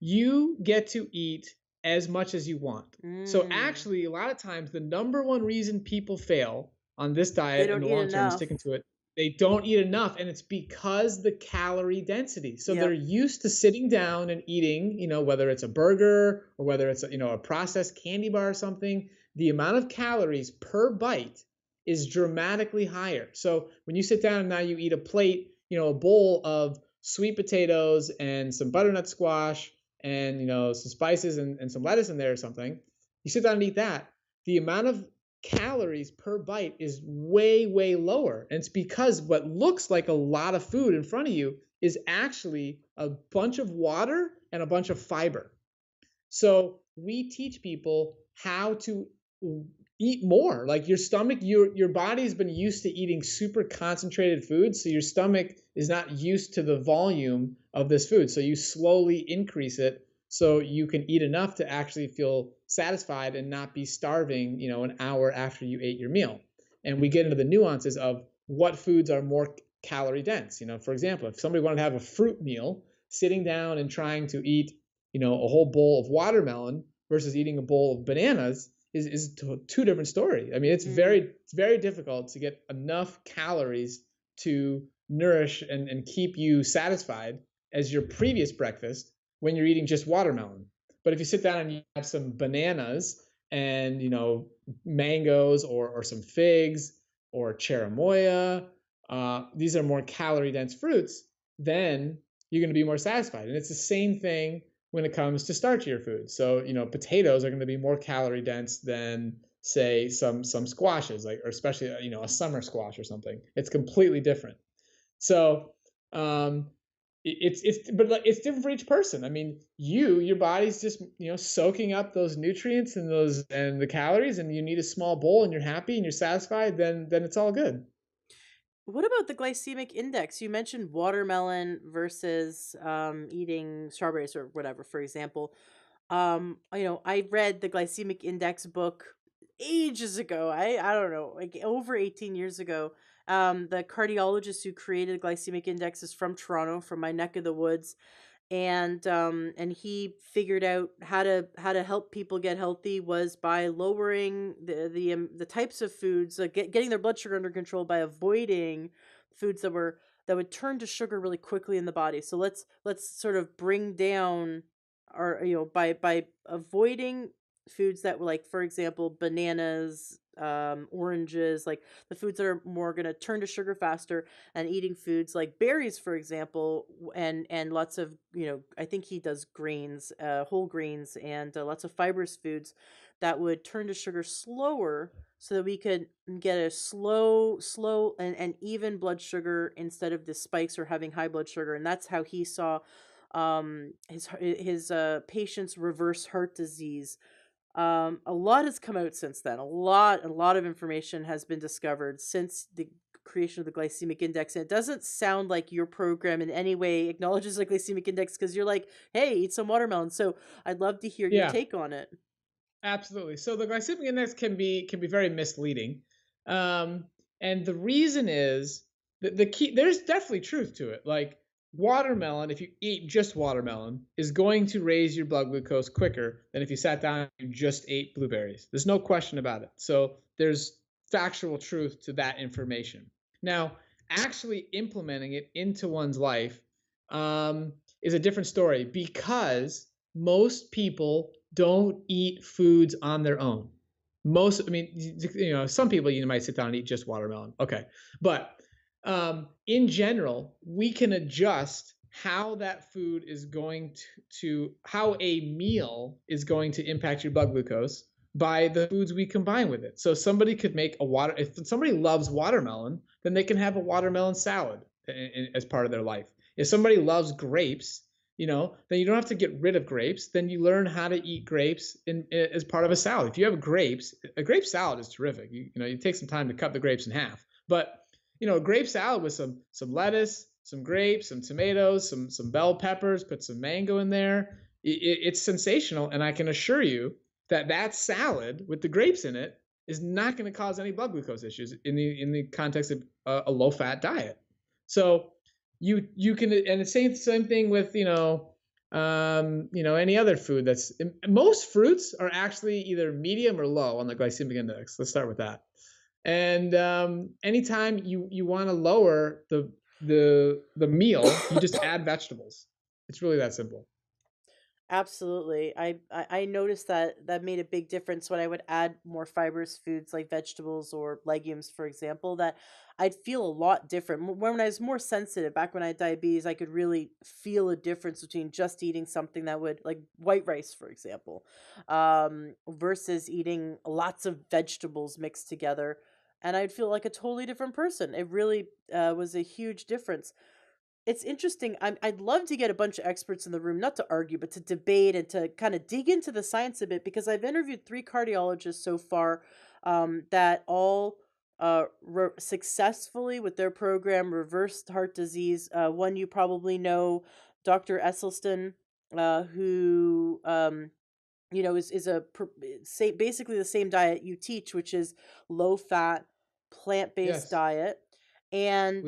B: you get to eat as much as you want. So
A: Mm.
B: actually, a lot of times the number one reason people fail on this
A: They
B: diet in
A: don't
B: the
A: eat
B: long term and
A: enough.
B: sticking to it, they don't eat enough, and it's because the calorie density. So they're
A: Yep.
B: used to sitting down and eating, whether it's a burger or whether it's a processed candy bar or something, the amount of calories per bite is dramatically higher. So when you sit down and now you eat a plate, a bowl of sweet potatoes and some butternut squash and some spices and some lettuce in there or something, you sit down and eat that, the amount of calories per bite is way lower, and it's because what looks like a lot of food in front of you is actually a bunch of water and a bunch of fiber. So we teach people how to eat more. Like your stomach, your body's been used to eating super concentrated food, so your stomach is not used to the volume of this food. So you slowly increase it so you can eat enough to actually feel satisfied and not be starving, an hour after you ate your meal. And we get into the nuances of what foods are more calorie dense. For example, if somebody wanted to have a fruit meal, sitting down and trying to eat a whole bowl of watermelon versus eating a bowl of bananas, is two different stories. I mean,
A: Mhm.
B: it's very difficult to get enough calories to nourish and keep you satisfied as your previous breakfast when you're eating just watermelon. But if you sit down and you have some bananas and mangoes or some figs or cherimoya, these are more calorie dense fruits, then you're going to be more satisfied. And it's the same thing when it comes to starchier foods. So, potatoes are going to be more calorie dense than say some squashes, like, or especially a summer squash or something. It's completely different. So, it's different for each person. I mean, your body's just soaking up those nutrients and the calories, and you need a small bowl, and you're happy and you're satisfied. Then it's all good.
A: What about the glycemic index? You mentioned watermelon versus eating strawberries or whatever, for example. I read the glycemic index book ages ago. I don't know, like over 18 years ago. The cardiologist who created glycemic index is from Toronto, from my neck of the woods, and he figured out how to help people get healthy was by lowering the types of foods, getting their blood sugar under control by avoiding foods that would turn to sugar really quickly in the body. So let's sort of bring down our, by avoiding foods that were, like, for example, bananas, oranges, like the foods that are more going to turn to sugar faster, and eating foods like berries, for example, and lots of, I think he does grains, whole grains, and lots of fibrous foods that would turn to sugar slower, so that we could get a slow and even blood sugar instead of the spikes or having high blood sugar. And that's how he saw his patients reverse heart disease. A lot has come out since then. A lot of information has been discovered since the creation of the glycemic index. And it doesn't sound like your program in any way acknowledges the glycemic index, because you're like, hey, eat some watermelon. So I'd love to hear your
B: Yeah.
A: take on it.
B: Absolutely. So the glycemic index can be very misleading, um, and the reason is that the key. There's definitely truth to it. Like watermelon, if you eat just watermelon, is going to raise your blood glucose quicker than if you sat down and you just ate blueberries. There's no question about it. So there's factual truth to that information. Now, actually implementing it into one's life is a different story because most people don't eat foods on their own. I mean, some people might sit down and eat just watermelon. Okay, but in general, we can adjust how that food is going to how a meal is going to impact your blood glucose by the foods we combine with it. So somebody could make if somebody loves watermelon, then they can have a watermelon salad as part of their life. If somebody loves grapes, then you don't have to get rid of grapes. Then you learn how to eat grapes as part of a salad. If you have grapes, a grape salad is terrific. You take some time to cut the grapes in half, but a grape salad with some lettuce, some grapes, some tomatoes, some bell peppers, put some mango in there. It's sensational, and I can assure you that salad with the grapes in it is not going to cause any blood glucose issues in the context of a low fat diet. So you can, and the same thing with any other food. Most fruits are actually either medium or low on the glycemic index. Let's start with that. And anytime you want to lower the meal, you just add vegetables. It's really that simple.
A: Absolutely. I noticed that that made a big difference when I would add more fibrous foods like vegetables or legumes, for example, that I'd feel a lot different. When I was more sensitive, back when I had diabetes, I could really feel a difference between just eating something that would, like white rice, for example, versus eating lots of vegetables mixed together. And I'd feel like a totally different person. It really was a huge difference. It's interesting. I'd love to get a bunch of experts in the room, not to argue, but to debate and to kind of dig into the science a bit, because I've interviewed three cardiologists so far, that all successfully, with their program, reversed heart disease. One you probably know, Dr. Esselstyn, who is basically the same diet you teach, which is low fat, plant based
B: Yes,
A: diet.
B: we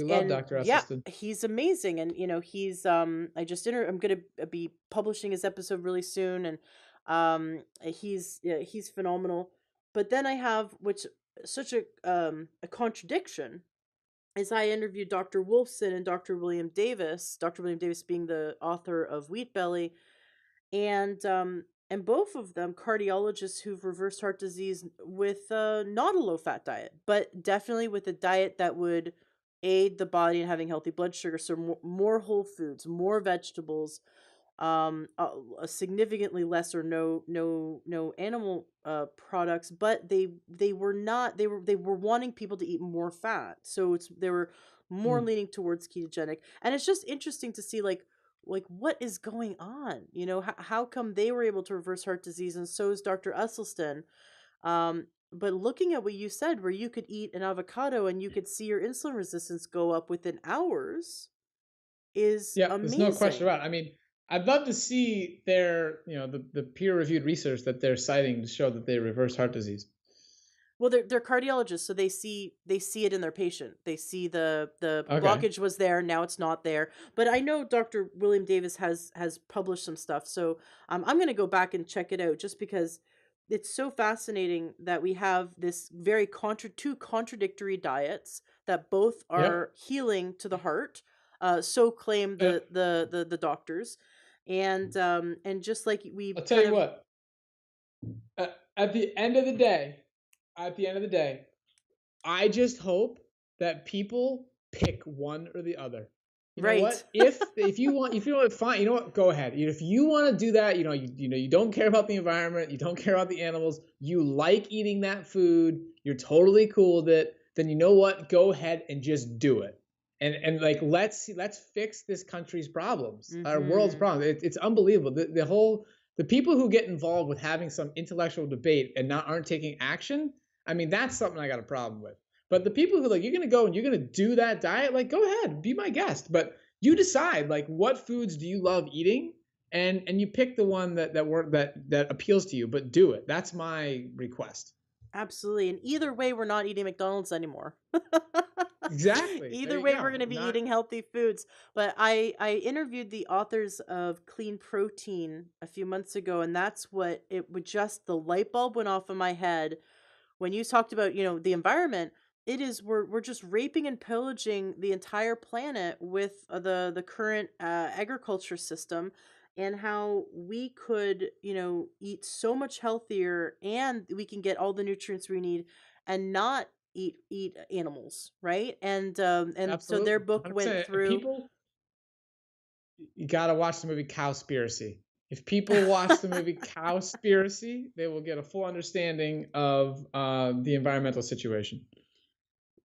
B: love
A: And
B: Dr.
A: yeah,
B: Esselstyn.
A: he's amazing. And he's I'm gonna be publishing his episode really soon. And he's phenomenal. But then I have, which such a contradiction, is I interviewed Dr. Wolfson and Dr. William Davis. Dr. William Davis being the author of Wheat Belly, and both of them cardiologists who've reversed heart disease with not a low fat diet, but definitely with a diet that would aid the body in having healthy blood sugar. So more whole foods, more vegetables, a significantly less or no animal products, but they were not they were wanting people to eat more fat, so they were more
B: Mm.
A: leaning towards ketogenic. And it's just interesting to see, like what is going on, how come they were able to reverse heart disease and so is Dr. Esselstyn. But looking at what you said, where you could eat an avocado and you could see your insulin resistance go up within hours, is
B: Yeah, there's no question
A: amazing.
B: about it. I mean, I'd love to see their, the peer-reviewed research that they're citing to show that they reverse heart disease.
A: Well, they're cardiologists, so they see it in their patient. They see the
B: Okay.
A: blockage was there, now it's not there. But I know Dr. William Davis has published some stuff, so I'm going to go back and check it out just because it's so fascinating that we have this very two contradictory diets that both
B: Yep.
A: are healing to the heart. So claim
B: Yep.
A: the doctors, and just like we
B: I'll tell
A: kind
B: you
A: of
B: what. At the end of the day, at the end of the day, I just hope that people pick one or the other. You know
A: right.
B: what? If you want fine, you know what? Go ahead. If you want to do that, you don't care about the environment, you don't care about the animals, you like eating that food, you're totally cool with it, then you know what? Go ahead and just do it. And like let's fix this country's problems, our world's
A: Mhm.
B: problems. It's unbelievable. The people who get involved with having some intellectual debate and not aren't taking action, I mean, that's something I got a problem with. But the people who like you're gonna go and you're gonna do that diet, like go ahead, be my guest. But you decide like what foods do you love eating, and you pick the one that appeals to you. But do it. That's my request.
A: Absolutely, and either way, we're not eating McDonald's anymore.
B: Exactly. There
A: Either
B: you
A: way, we're
B: go.
A: gonna be
B: Not
A: eating healthy foods. But I interviewed the authors of Clean Protein a few months ago, and that's what it would just the light bulb went off in my head when you talked about, the environment. It is we're just raping and pillaging the entire planet with the current agriculture system, and how we could, eat so much healthier and we can get all the nutrients we need and not eat animals, right? And so their
B: absolutely
A: book went
B: 100%.
A: through.
B: People, you gotta watch the movie Cowspiracy. If people watch the movie Cowspiracy, they will get a full understanding of the environmental situation.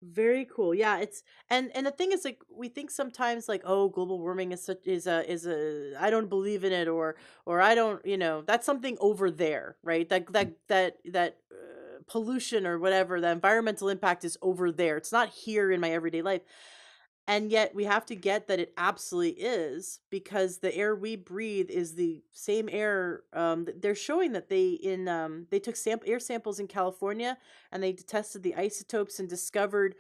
A: Very cool. Yeah, it's and the thing is, like, we think sometimes, like, oh, global warming is such is a I don't believe in it, or I don't, that's something over there, right? That pollution or whatever, the environmental impact is over there. It's not here in my everyday life. And yet we have to get that it absolutely is, because the air we breathe is the same air. They're showing that they took air samples in California, and they tested the isotopes and discovered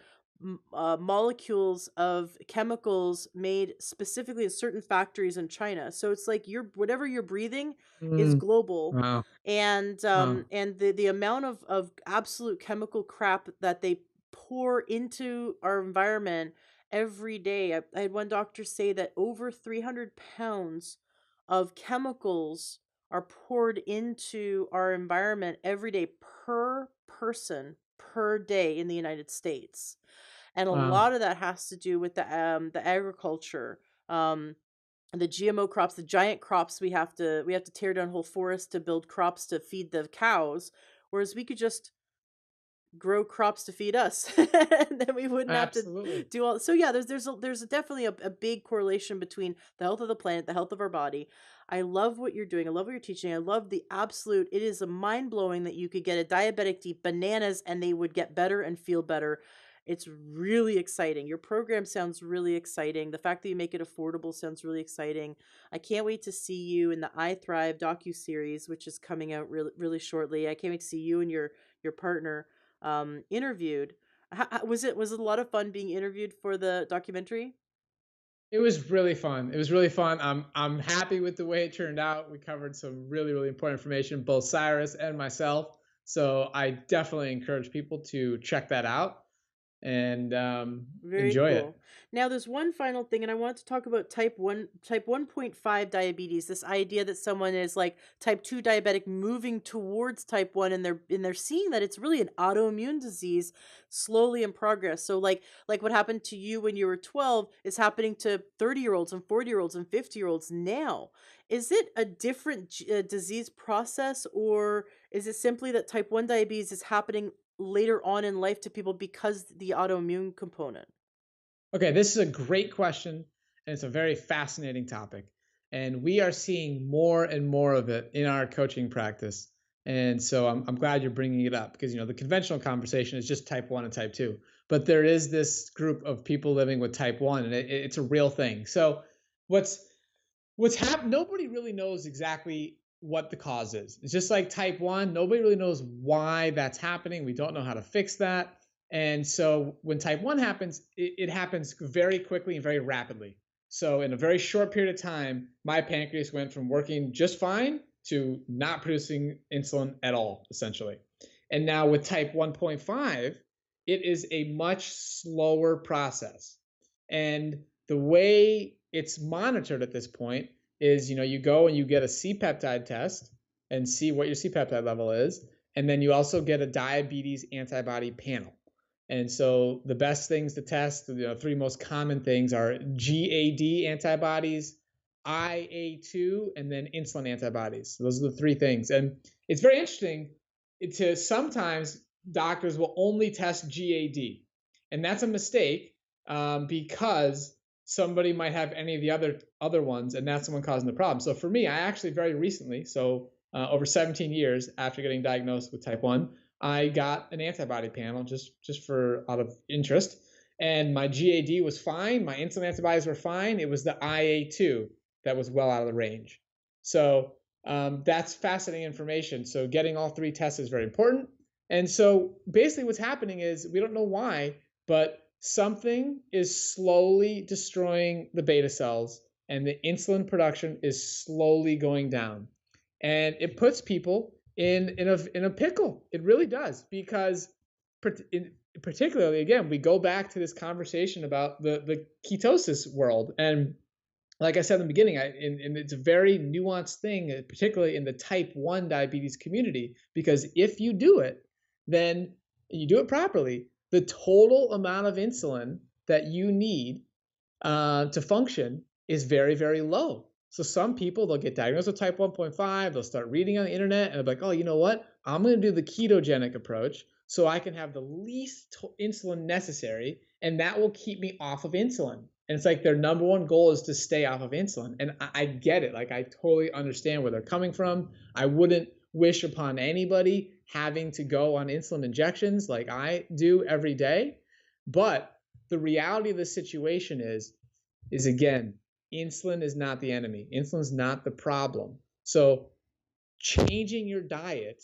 A: molecules of chemicals made specifically in certain factories in China. So it's like whatever you're breathing is
B: Mm,
A: global.
B: wow. Wow.
A: And the amount of absolute chemical crap that they pour into our environment every day. I had one doctor say that over 300 pounds of chemicals are poured into our environment every day per person per day in the United States. And a
B: Wow.
A: lot of that has to do with the agriculture, um, the GMO crops, the giant crops. We have to tear down whole forests to build crops to feed the cows, whereas we could just grow crops to feed us and then we wouldn't have to
B: Absolutely.
A: do all. So yeah, there's definitely a big correlation between the health of the planet, the health of our body. I love what you're doing, I love what you're teaching, I love the absolute. It is a mind-blowing that you could get a diabetic to eat bananas and they would get better and feel better. It's really exciting. Your program sounds really exciting. The fact that you make it affordable sounds really exciting. I can't wait to see you in the I Thrive docu-series, which is coming out really, really shortly. I can't wait to see you and your partner interviewed. Was it a lot of fun being interviewed for the documentary?
B: It was really fun. It was really fun. I'm happy with the way it turned out. We covered some really important information, both Cyrus and myself. So I definitely encourage people to check that out and
A: Very
B: enjoy it.
A: cool. Now, there's one final thing, and I want to talk about type 1.5 diabetes. This idea that someone is like type 2 diabetic moving towards type 1, and they're seeing that it's really an autoimmune disease slowly in progress. So like what happened to you when you were 12 is happening to 30-year-olds and 40-year-olds and 50-year-olds now. Is it a different disease process, or is it simply that type 1 diabetes is happening later on in life to people because the autoimmune component?
B: Okay, this is a great question, and it's a very fascinating topic. And we are seeing more and more of it in our coaching practice. And so I'm glad you're bringing it up because, the conventional conversation is just type 1 and type 2. But there is this group of people living with type 1, and it's a real thing. So what's what's happened, nobody really knows exactly what the cause is. It's just like type 1, nobody really knows why that's happening. We don't know how to fix that. And so when type 1 happens, it happens very quickly and very rapidly. So in a very short period of time, my pancreas went from working just fine to not producing insulin at all, essentially. And now with type 1.5, it is a much slower process. And the way it's monitored at this point is, you go and you get a C-peptide test and see what your C-peptide level is. And then you also get a diabetes antibody panel. And so the best things to test, the three most common things are GAD antibodies, IA2, and then insulin antibodies. So those are the three things. And it's very interesting to sometimes doctors will only test GAD. And that's a mistake because somebody might have any of the other ones, and that's the one causing the problem. So for me, I actually very recently, over 17 years after getting diagnosed with type 1, I got an antibody panel just for out of interest, and my GAD was fine. My insulin antibodies were fine. It was the IA2 that was well out of the range. So that's fascinating information. So getting all three tests is very important. And so basically, what's happening is we don't know why, but something is slowly destroying the beta cells, and the insulin production is slowly going down, and it puts people in a pickle. It really does, because particularly, again, we go back to this conversation about the ketosis world. And like I said in the beginning, and it's a very nuanced thing, particularly in the type 1 diabetes community, because if you do it, then you do it properly, the total amount of insulin that you need to function is very, very low. So some people, they'll get diagnosed with type 1.5, they'll start reading on the internet, and they'll be like, oh, you know what? I'm going to do the ketogenic approach so I can have the least insulin necessary, and that will keep me off of insulin. And it's like their number one goal is to stay off of insulin. And I get it. Like, I totally understand where they're coming from. I wouldn't wish upon anybody having to go on insulin injections like I do every day. But the reality of the situation is again, insulin is not the enemy. Insulin is not the problem. So changing your diet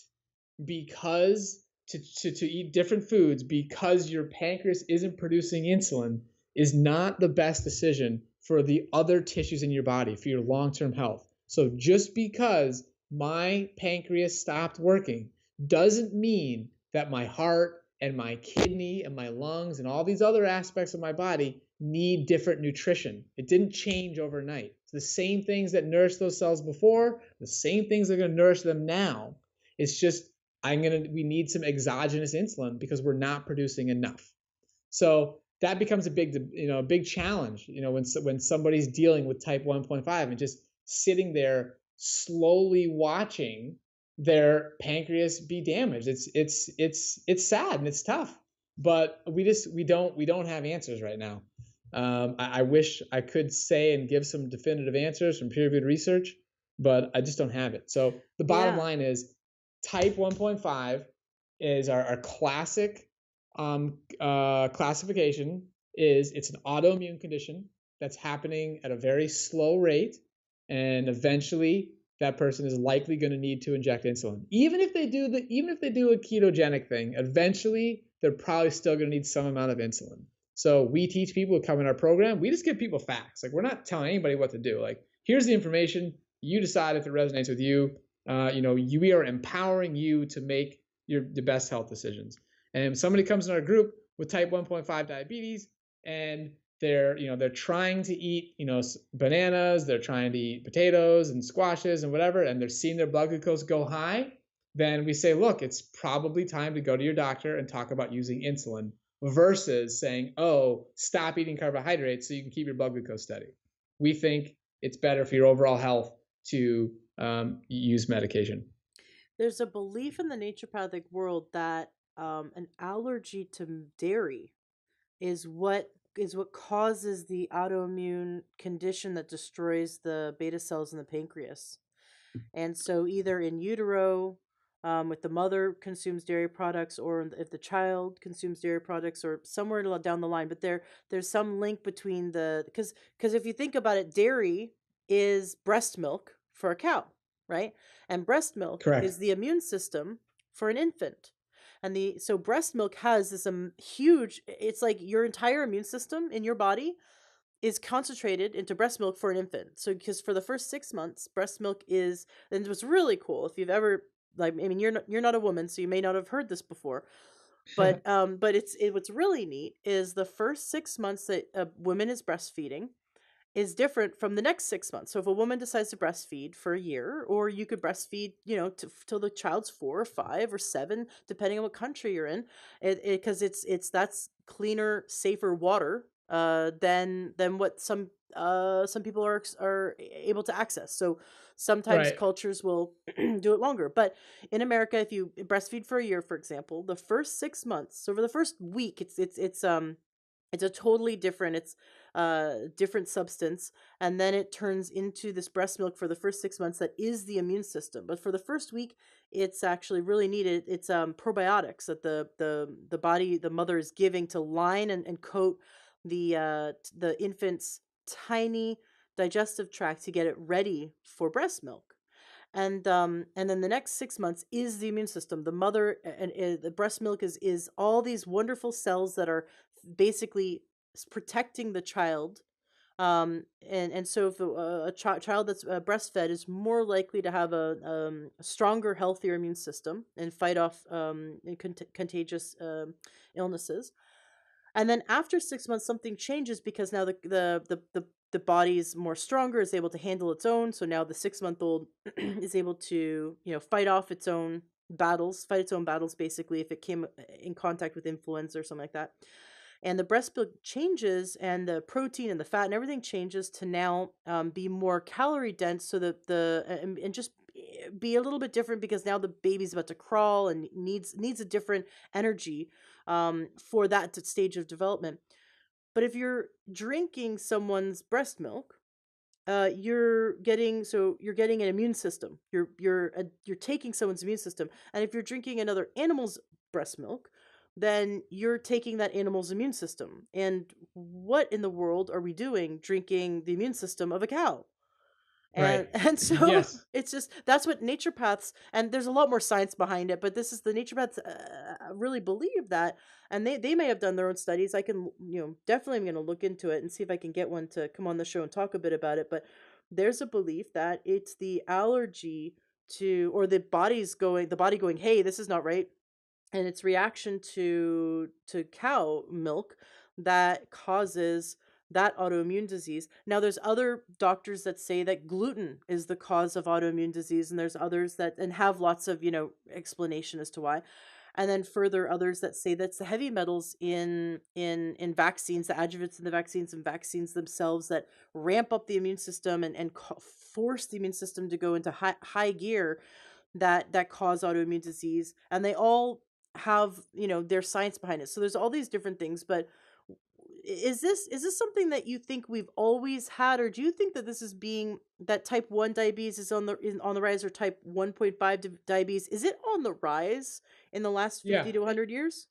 B: because to eat different foods because your pancreas isn't producing insulin is not the best decision for the other tissues in your body, for your long-term health. So just because my pancreas stopped working doesn't mean that my heart and my kidney and my lungs and all these other aspects of my body need different nutrition. It didn't change overnight. It's the same things that nourished those cells before, the same things that are going to nourish them now. It's just we need some exogenous insulin because we're not producing enough. So that becomes a big challenge, when somebody's dealing with type 1.5 and just sitting there slowly watching their pancreas be damaged. It's sad and it's tough, but we don't have answers right now. I wish I could say and give some definitive answers from peer-reviewed research, but I just don't have it. So the bottom
A: Yeah.
B: line is type 1.5 is our classic classification. It's an autoimmune condition that's happening at a very slow rate, and eventually that person is likely going to need to inject insulin. Even if they do a ketogenic thing, eventually they're probably still going to need some amount of insulin. So we teach people who come in our program, we just give people facts. Like, we're not telling anybody what to do. Like, here's the information. You decide if it resonates with you. We are empowering you to make your best health decisions. And if somebody comes in our group with type 1.5 diabetes, and they're trying to eat bananas, they're trying to eat potatoes and squashes and whatever, and they're seeing their blood glucose go high, then we say, look, it's probably time to go to your doctor and talk about using insulin, versus saying, oh, stop eating carbohydrates so you can keep your blood glucose steady. We think it's better for your overall health to use medication.
A: There's a belief in the naturopathic world that an allergy to dairy is what causes the autoimmune condition that destroys the beta cells in the pancreas. And so either in utero, if the mother consumes dairy products, or if the child consumes dairy products, or somewhere down the line, but there's some link between the because if you think about it, dairy is breast milk for a cow, right? And breast milk
B: Correct.
A: is the immune system for an infant. And the so breast milk has this huge, it's like your entire immune system in your body is concentrated into breast milk for an infant. So because for the first 6 months, breast milk is, and it was really cool. If you've ever, like, I mean, you're not a woman, so you may not have heard this before. But what's really neat is the first 6 months that a woman is breastfeeding is different from the next 6 months. So if a woman decides to breastfeed for a year, or you could breastfeed, till the child's 4 or 5 or 7, depending on what country you're in, because it's that's cleaner, safer water than what some people are able to access. So sometimes
B: Right.
A: cultures will do it longer. But in America, if you breastfeed for a year, for example, the first 6 months, so for the first week, it's a totally different substance, and then it turns into this breast milk for the first 6 months that is the immune system. But for the first week, it's actually really needed. It's probiotics that the mother is giving to line and coat the infant's tiny digestive tract to get it ready for breast milk. And then the next 6 months is the immune system. The mother and the breast milk is all these wonderful cells that are basically protecting the child. And so if child that's breastfed is more likely to have a stronger, healthier immune system and fight off contagious illnesses. And then after 6 months, something changes because now the body is more stronger, is able to handle its own. So now the 6-month-old is able to, fight off its own battles, fight its own battles, basically, if it came in contact with influenza or something like that. And the breast milk changes, and the protein and the fat and everything changes to now be more calorie dense, so that and just be a little bit different, because now the baby's about to crawl and needs a different energy for that stage of development. But if you're drinking someone's breast milk, you're getting an immune system. You're taking someone's immune system, and if you're drinking another animal's breast milk, then you're taking that animal's immune system. And what in the world are we doing drinking the immune system of a cow? And
B: Right.
A: and so
B: Yes.
A: it's just that's what naturopaths, and there's a lot more science behind it, but this is the naturopaths really believe that, and they may have done their own studies. I can, definitely I'm going to look into it and see if I can get one to come on the show and talk a bit about it. But there's a belief that it's the allergy to, or the body going, hey, this is not right, and its reaction to cow milk that causes that autoimmune disease. Now there's other doctors that say that gluten is the cause of autoimmune disease, and there's others that and have lots of, explanation as to why. And then further others that say that's the heavy metals in vaccines, the adjuvants in the vaccines and vaccines themselves, that ramp up the immune system and force the immune system to go into high gear, that cause autoimmune disease. And they all have, their science behind it. So there's all these different things. But is this something that you think we've always had, or do you think that this is being that type 1 diabetes is on the rise, or type 1.5 diabetes, is it on the rise in the last 50
B: Yeah.
A: to 100 years?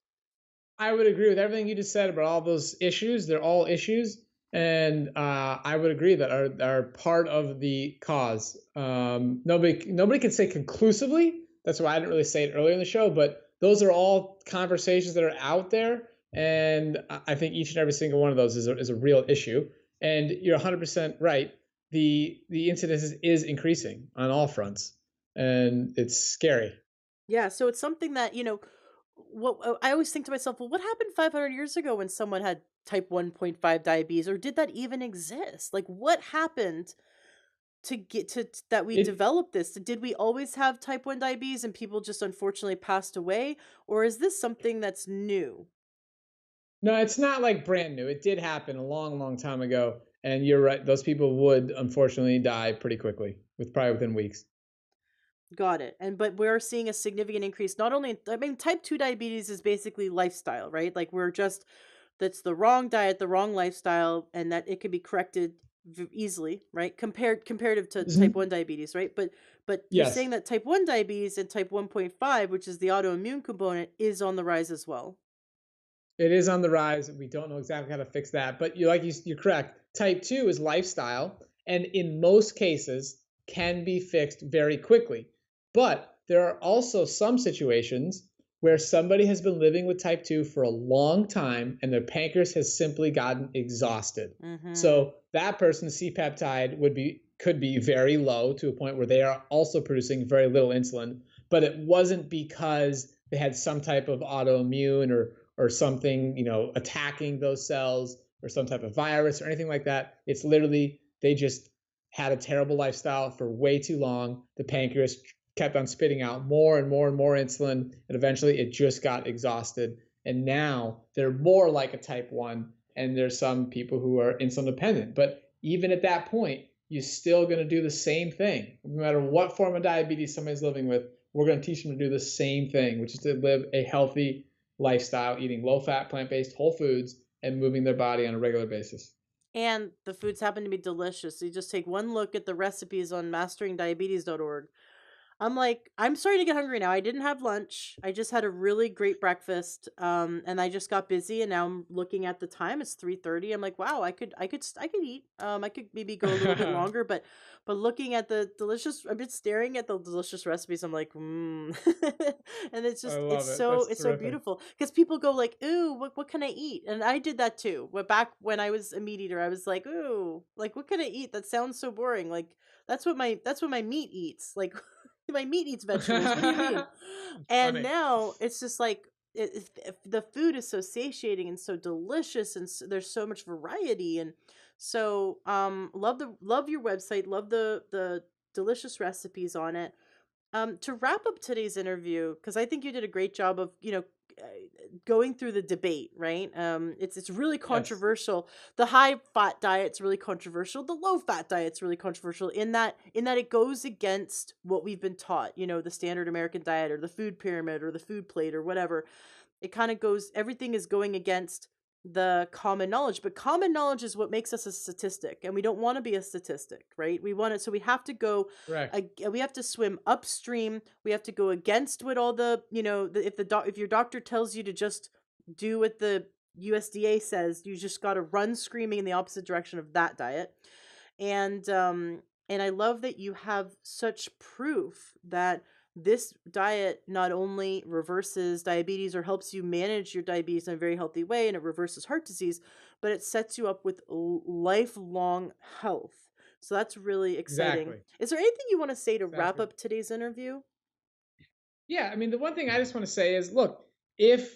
B: I would agree with everything you just said about all those issues. They're all issues, and I would agree that are part of the cause. Nobody can say conclusively. That's why I didn't really say it earlier in the show. But those are all conversations that are out there, and I think each and every single one of those is a real issue. And you're 100% right. The incidence is increasing on all fronts, and it's scary.
A: Yeah, so it's something that, what I always think to myself, well, what happened 500 years ago when someone had type 1.5 diabetes, or did that even exist? Like, what happened to get that we
B: It
A: developed this? Did we always have type 1 diabetes and people just unfortunately passed away, or is this something that's new?
B: No, it's not like brand new. It did happen a long, long time ago, and you're right. Those people would unfortunately die pretty quickly, with probably within weeks.
A: Got it. And but we're seeing a significant increase. Not only, I mean, type 2 diabetes is basically lifestyle, right? Like, we're just that's the wrong diet, the wrong lifestyle, and that it can be corrected easily, right? Comparative to type 1
B: Mhm.
A: diabetes, right? But you're saying
B: Yes.
A: that type 1 diabetes and type 1.5, which is the autoimmune component, is on the rise as well.
B: It is on the rise. We don't know exactly how to fix that, but you're correct. Type 2 is lifestyle, and in most cases can be fixed very quickly. But there are also some situations where somebody has been living with type 2 for a long time and their pancreas has simply gotten exhausted.
A: Mhm.
B: So that person's C-peptide could be very low to a point where they are also producing very little insulin, but it wasn't because they had some type of autoimmune or something, attacking those cells or some type of virus or anything like that. It's literally they just had a terrible lifestyle for way too long. The pancreas kept on spitting out more and more and more insulin, and eventually it just got exhausted. And now they're more like a type 1, and there's some people who are insulin dependent. But even at that point, you're still going to do the same thing. No matter what form of diabetes somebody's living with, we're going to teach them to do the same thing, which is to live a healthy lifestyle, eating low fat, plant based, whole foods, and moving their body on a regular basis.
A: And the foods happen to be delicious. You just take one look at the recipes on masteringdiabetes.org. I'm like, I'm starting to get hungry now. I didn't have lunch. I just had a really great breakfast. And I just got busy, and now I'm looking at the time. It's 3:30. I'm like, wow, I could eat. I could maybe go a little bit longer, but looking at the delicious, I've been staring at the delicious recipes. I'm like, and it's
B: I
A: just,
B: love it. That's
A: it's so
B: terrific.
A: beautiful because people go like, ooh, what can I eat? And I did that too. But back when I was a meat eater, I was like, ooh, like, what can I eat? That sounds so boring. Like, that's what my meat eats. Like, my meat eats vegetables. What do you mean?
B: It's
A: And
B: funny.
A: now it's just like the food is so satiating and so delicious, and there's so much variety, and so love your website, love the delicious recipes on it. To wrap up today's interview, because I think you did a great job of, uh, going through the debate, right? It's really
B: Yes.
A: controversial. The high fat diet's really controversial. The low fat diet's really controversial in that it goes against what we've been taught. The standard American diet, or the food pyramid, or the food plate, or whatever. It kind of goes. Everything is going against the common knowledge, but common knowledge is what makes us a statistic, and we don't want to be a statistic, right? We want it, so we have to go,
B: Correct.
A: we have to swim upstream. We have to go against what all the, if your doctor tells you to just do what the USDA says, you just got to run screaming in the opposite direction of that diet. And I love that you have such proof that this diet not only reverses diabetes or helps you manage your diabetes in a very healthy way, and it reverses heart disease, but it sets you up with lifelong health. So that's really exciting.
B: Exactly.
A: Is there anything you want to say to wrap
B: Exactly.
A: up today's interview?
B: Yeah, I mean, the one thing I just want to say is, look, if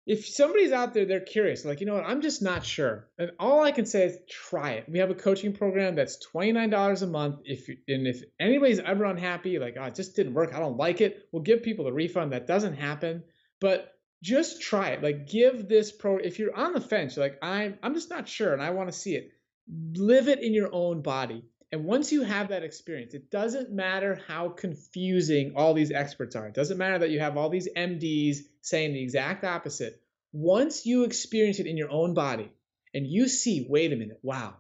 B: if somebody's out there, they're curious, like, you know what, I'm just not sure. And all I can say is try it. We have a coaching program that's $29 a month. If anybody's ever unhappy, like, oh, it just didn't work, I don't like it, we'll give people a refund. That doesn't happen. But just try it. Like, give this pro if you're on the fence, you're like, I'm just not sure and I want to see it. Live it in your own body. And once you have that experience, it doesn't matter how confusing all these experts are. It doesn't matter that you have all these MDs saying the exact opposite. Once you experience it in your own body and you see, wait a minute, wow,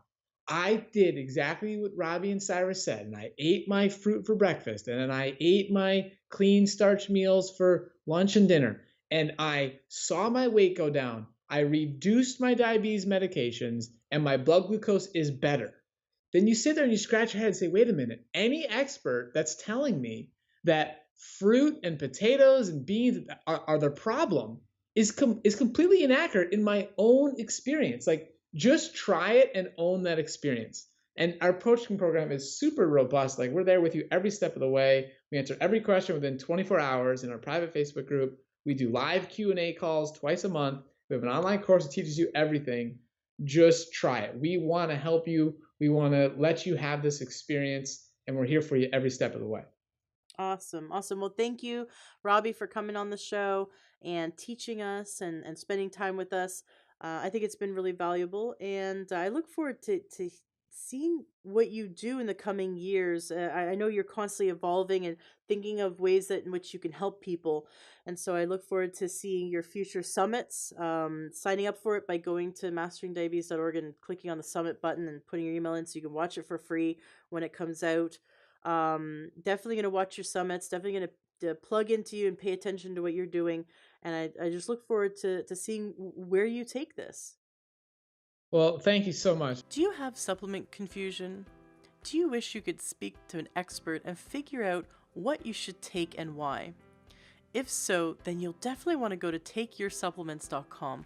B: I did exactly what Robbie and Cyrus said, and I ate my fruit for breakfast, and then I ate my clean starch meals for lunch and dinner, and I saw my weight go down. I reduced my diabetes medications, and my blood glucose is better. Then you sit there and you scratch your head and say, wait a minute, any expert that's telling me that fruit and potatoes and beans are the problem is completely inaccurate in my own experience. Like, just try it and own that experience. And our coaching program is super robust. Like we're there with you every step of the way. We answer every question within 24 hours in our private Facebook group. We do live Q&A calls twice a month. We have an online course that teaches you everything. Just try it. We want to help you. We want to let you have this experience, and we're here for you every step of the way.
A: Awesome. Awesome. Well, thank you, Robbie, for coming on the show and teaching us and spending time with us. I think it's been really valuable, and I look forward to seeing what you do in the coming years. I know you're constantly evolving and thinking of ways that in which you can help people, and so I look forward to seeing your future summits. Signing up for it by going to masteringdiabetes.org and clicking on the summit button and putting your email in so you can watch it for free when it comes out. Definitely going to watch your summits, definitely going to plug into you and pay attention to what you're doing. And I just look forward to seeing where you take this.
B: Well, thank you so much.
A: Do you have supplement confusion? Do you wish you could speak to an expert and figure out what you should take and why? If so, then you'll definitely want to go to takeyoursupplements.com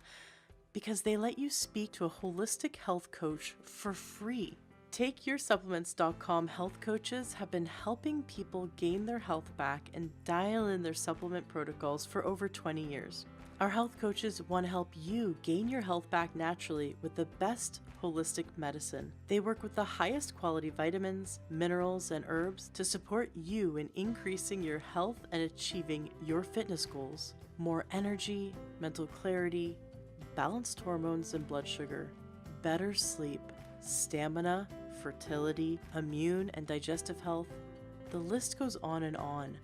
A: because they let you speak to a holistic health coach for free. TakeYourSupplements.com health coaches have been helping people gain their health back and dial in their supplement protocols for over 20 years. Our health coaches want to help you gain your health back naturally with the best holistic medicine. They work with the highest quality vitamins, minerals, and herbs to support you in increasing your health and achieving your fitness goals. More energy, mental clarity, balanced hormones and blood sugar, better sleep, stamina, fertility, immune and digestive health. The list goes on and on.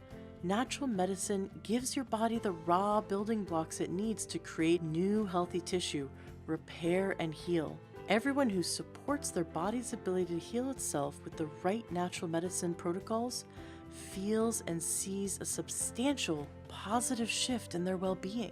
A: Natural medicine gives your body the raw building blocks it needs to create new healthy tissue, repair and heal. Everyone who supports their body's ability to heal itself with the right natural medicine protocols feels and sees a substantial positive shift in their well-being.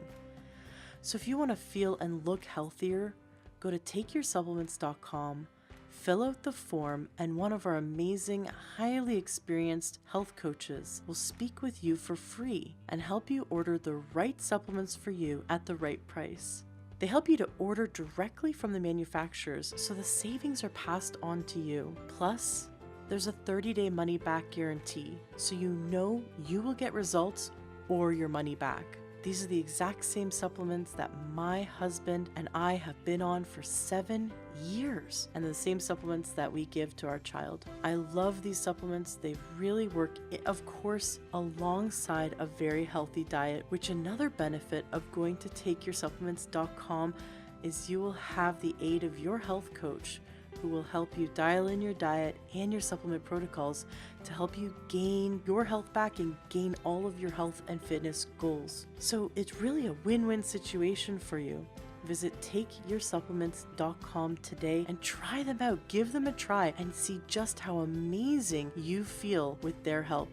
A: So if you want to feel and look healthier, go to takeyoursupplements.com, fill out the form, and one of our amazing, highly experienced health coaches will speak with you for free and help you order the right supplements for you at the right price. They help you to order directly from the manufacturers, so the savings are passed on to you. Plus, there's a 30-day money-back guarantee, so you know you will get results or your money back. These are the exact same supplements that my husband and I have been on for 7 years, and the same supplements that we give to our child. I love these supplements. They really work, of course, alongside a very healthy diet, which another benefit of going to takeyoursupplements.com is you will have the aid of your health coach who will help you dial in your diet and your supplement protocols to help you gain your health back and gain all of your health and fitness goals. So it's really a win-win situation for you. Visit takeyoursupplements.com today and try them out. Give them a try and see just how amazing you feel with their help.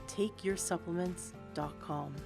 A: Takeyoursupplements.com.